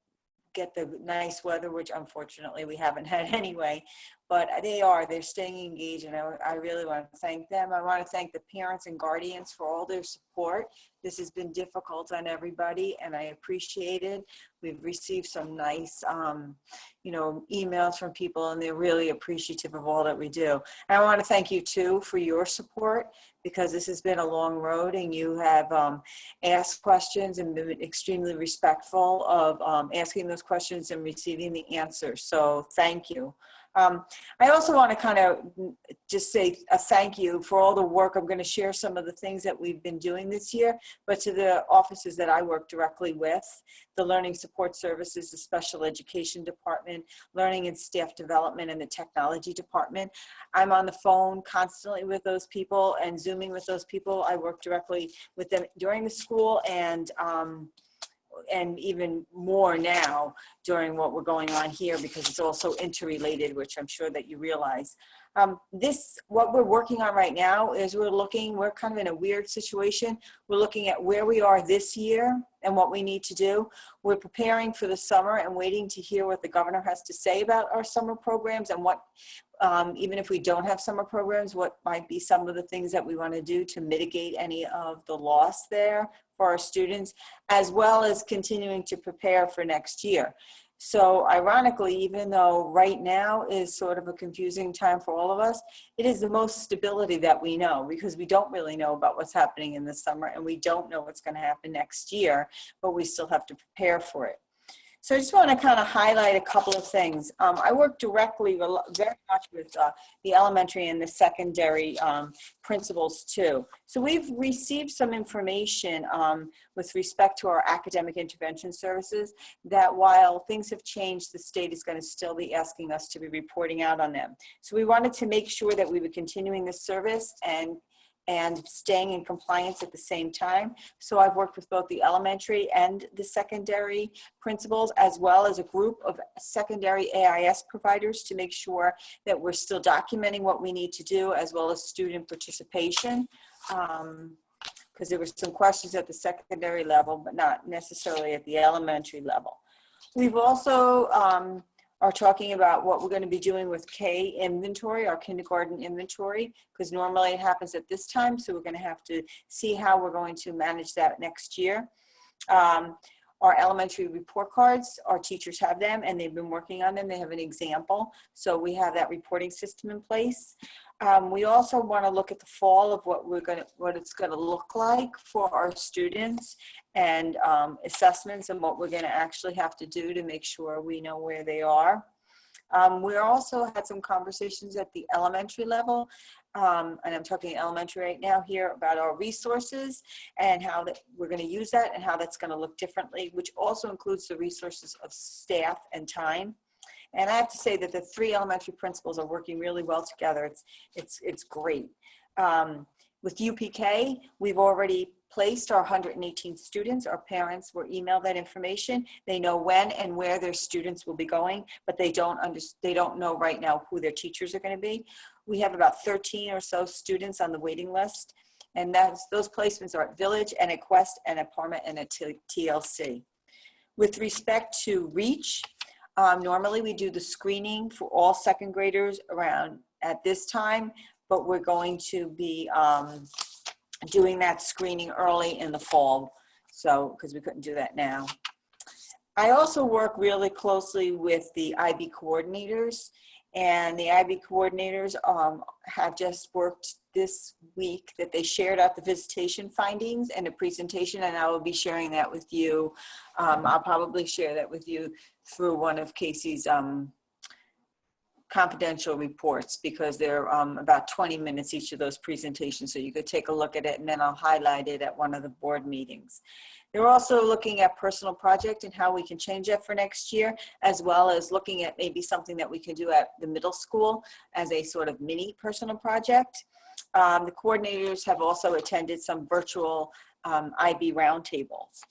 get the nice weather, which unfortunately we haven't had anyway, but they're staying engaged, and I really want to thank them. I want to thank the parents and guardians for all their support. This has been difficult on everybody, and I appreciate it. We've received some nice, emails from people, and they're really appreciative of all that we do. And I want to thank you too for your support, because this has been a long road, and you have asked questions and been extremely respectful of asking those questions and receiving the answers. So thank you. I also want to kind of just say a thank you for all the work. I'm going to share some of the things that we've been doing this year, but to the offices that I work directly with, the Learning Support Services, the Special Education Department, Learning and Staff Development, and the Technology Department. I'm on the phone constantly with those people and Zooming with those people. I work directly with them during the school and and even more now during what we're going on here, because it's also interrelated, which I'm sure that you realize. What we're working on right now is we're kind of in a weird situation. We're looking at where we are this year and what we need to do. We're preparing for the summer and waiting to hear what the governor has to say about our summer programs and what, even if we don't have summer programs, what might be some of the things that we want to do to mitigate any of the loss there for our students, as well as continuing to prepare for next year. So ironically, even though right now is sort of a confusing time for all of us, it is the most stability that we know, because we don't really know about what's happening in the summer and we don't know what's going to happen next year, but we still have to prepare for it. So I just want to kind of highlight a couple of things. I work directly very much with the elementary and the secondary principals too. So we've received some information with respect to our academic intervention services that while things have changed, the state is going to still be asking us to be reporting out on them. So we wanted to make sure that we were continuing the service and staying in compliance at the same time. So I've worked with both the elementary and the secondary principals, as well as a group of secondary AIS providers, to make sure that we're still documenting what we need to do, as well as student participation. Because there were some questions at the secondary level, but not necessarily at the elementary level. We've also are talking about what we're going to be doing with K inventory, our kindergarten inventory, because normally it happens at this time. So we're going to have to see how we're going to manage that next year. Our elementary report cards, our teachers have them and they've been working on them. They have an example. So we have that reporting system in place. We also want to look at the fall of what it's going to look like for our students and assessments and what we're going to actually have to do to make sure we know where they are. We also had some conversations at the elementary level, and I'm talking elementary right now here, about our resources and how that we're going to use that and how that's going to look differently, which also includes the resources of staff and time. And I have to say that the 3 elementary principals are working really well together. It's great. With UPK, we've already placed our 118 students. Our parents were emailed that information. They know when and where their students will be going, but they don't know right now who their teachers are going to be. We have about 13 or so students on the waiting list, and those placements are at Village and at Quest and at Parma and at TLC. With respect to REACH, normally we do the screening for all second graders around at this time, but we're going to be doing that screening early in the fall, so because we couldn't do that now. I also work really closely with the IB coordinators, and the IB coordinators have just worked this week that they shared out the visitation findings and a presentation, and I will be sharing that with you. I'll probably share that with you through one of Casey's confidential reports, because they're about 20 minutes each of those presentations, so you could take a look at it, and then I'll highlight it at one of the board meetings. They're also looking at personal project and how we can change that for next year, as well as looking at maybe something that we can do at the middle school as a sort of mini personal project. The coordinators have also attended some virtual IB roundtables.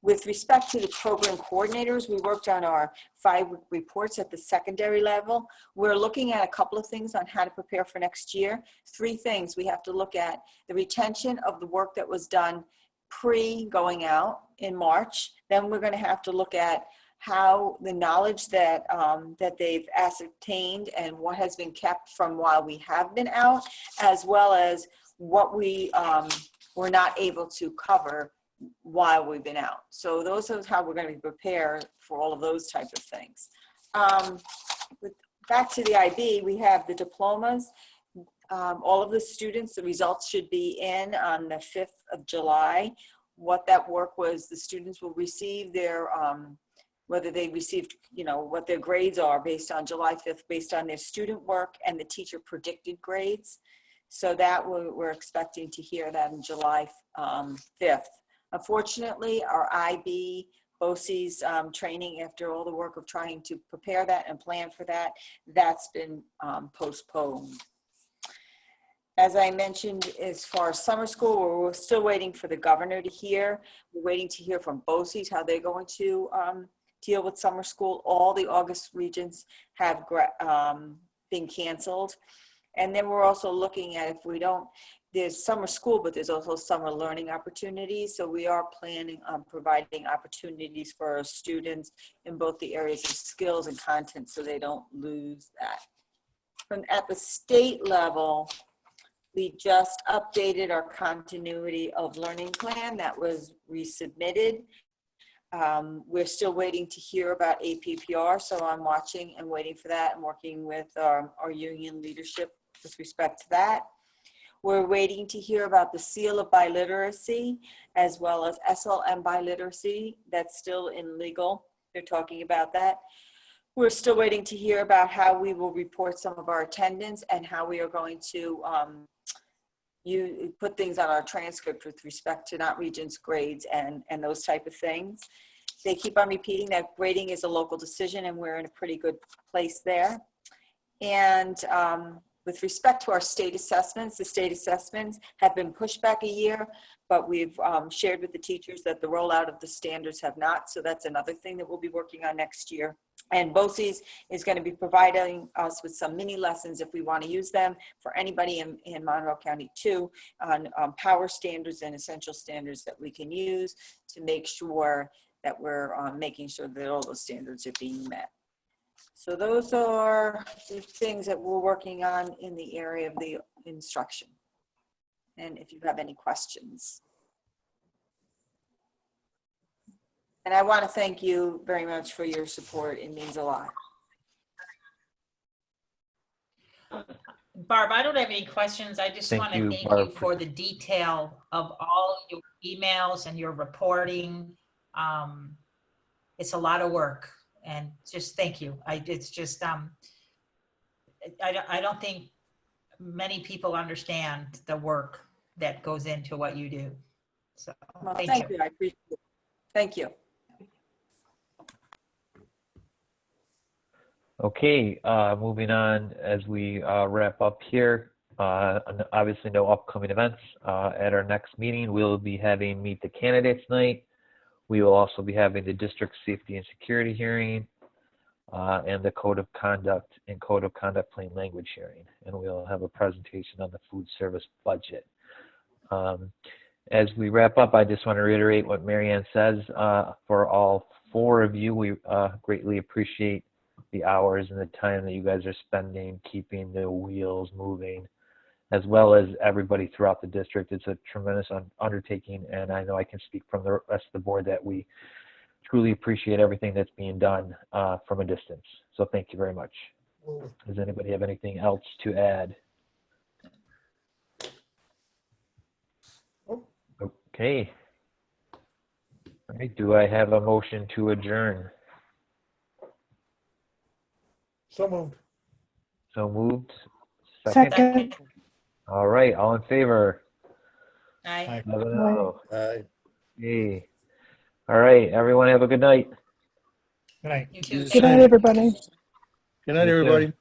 With respect to the program coordinators, we worked on our 5 reports at the secondary level. We're looking at a couple of things on how to prepare for next year. 3 things. We have to look at the retention of the work that was done pre-going out in March. Then we're going to have to look at how the knowledge that that they've ascertained and what has been kept from while we have been out, as well as what we were not able to cover while we've been out. So those are how we're going to be prepared for all of those types of things. Back to the IB, we have the diplomas. All of the students, the results should be in on the 5th of July. What that work was, the students will receive their, whether they received, what their grades are based on July 5th, based on their student work and the teacher predicted grades. So that we're expecting to hear that in July 5th. Unfortunately, our IB BOCES training, after all the work of trying to prepare that and plan for that, that's been postponed. As I mentioned, as far as summer school, we're still waiting for the governor to hear. We're waiting to hear from BOCES how they're going to deal with summer school. All the August regions have been canceled. And then we're also looking at, if we don't, there's summer school, but there's also summer learning opportunities. So we are planning on providing opportunities for our students in both the areas of skills and content so they don't lose that. At the state level, we just updated our continuity of learning plan that was resubmitted. We're still waiting to hear about APPR, so I'm watching and waiting for that and working with our union leadership with respect to that. We're waiting to hear about the seal of biliteracy as well as SLM biliteracy. That's still in legal. They're talking about that. We're still waiting to hear about how we will report some of our attendance and how we are going to you put things on our transcript with respect to not Regents grades and those type of things. They keep on repeating that grading is a local decision and we're in a pretty good place there. And with respect to our state assessments, the state assessments have been pushed back a year, but we've shared with the teachers that the rollout of the standards have not. So that's another thing that we'll be working on next year. And BOCES is going to be providing us with some mini lessons if we want to use them for anybody in Monroe County too, on power standards and essential standards that we can use to make sure that we're making sure that all those standards are being met. So those are the things that we're working on in the area of the instruction. And if you have any questions. And I want to thank you very much for your support. It means a lot. Barb, I don't have any questions. I just want to thank you for the detail of all your emails and your reporting. It's a lot of work, and just thank you. It's just I don't think many people understand the work that goes into what you do. So well, thank you. I appreciate it. Thank you. Okay, moving on as we wrap up here. Obviously no upcoming events. At our next meeting, we'll be having Meet the Candidates night. We will also be having the district safety and security hearing and the code of conduct and code of conduct plain language hearing. And we'll have a presentation on the food service budget. As we wrap up, I just want to reiterate what Marianne says. For all four of you, we greatly appreciate the hours and the time that you guys are spending keeping the wheels moving, as well as everybody throughout the district. It's a tremendous undertaking, and I know I can speak from the rest of the board that we truly appreciate everything that's being done from a distance. So thank you very much. Does anybody have anything else to add? Okay. All right, do I have a motion to adjourn? So moved. So moved. Second. All right, all in favor? Aye. Aye. Hey. All right, everyone have a good night. Good night. You too. Good night, everybody. Good night, everybody.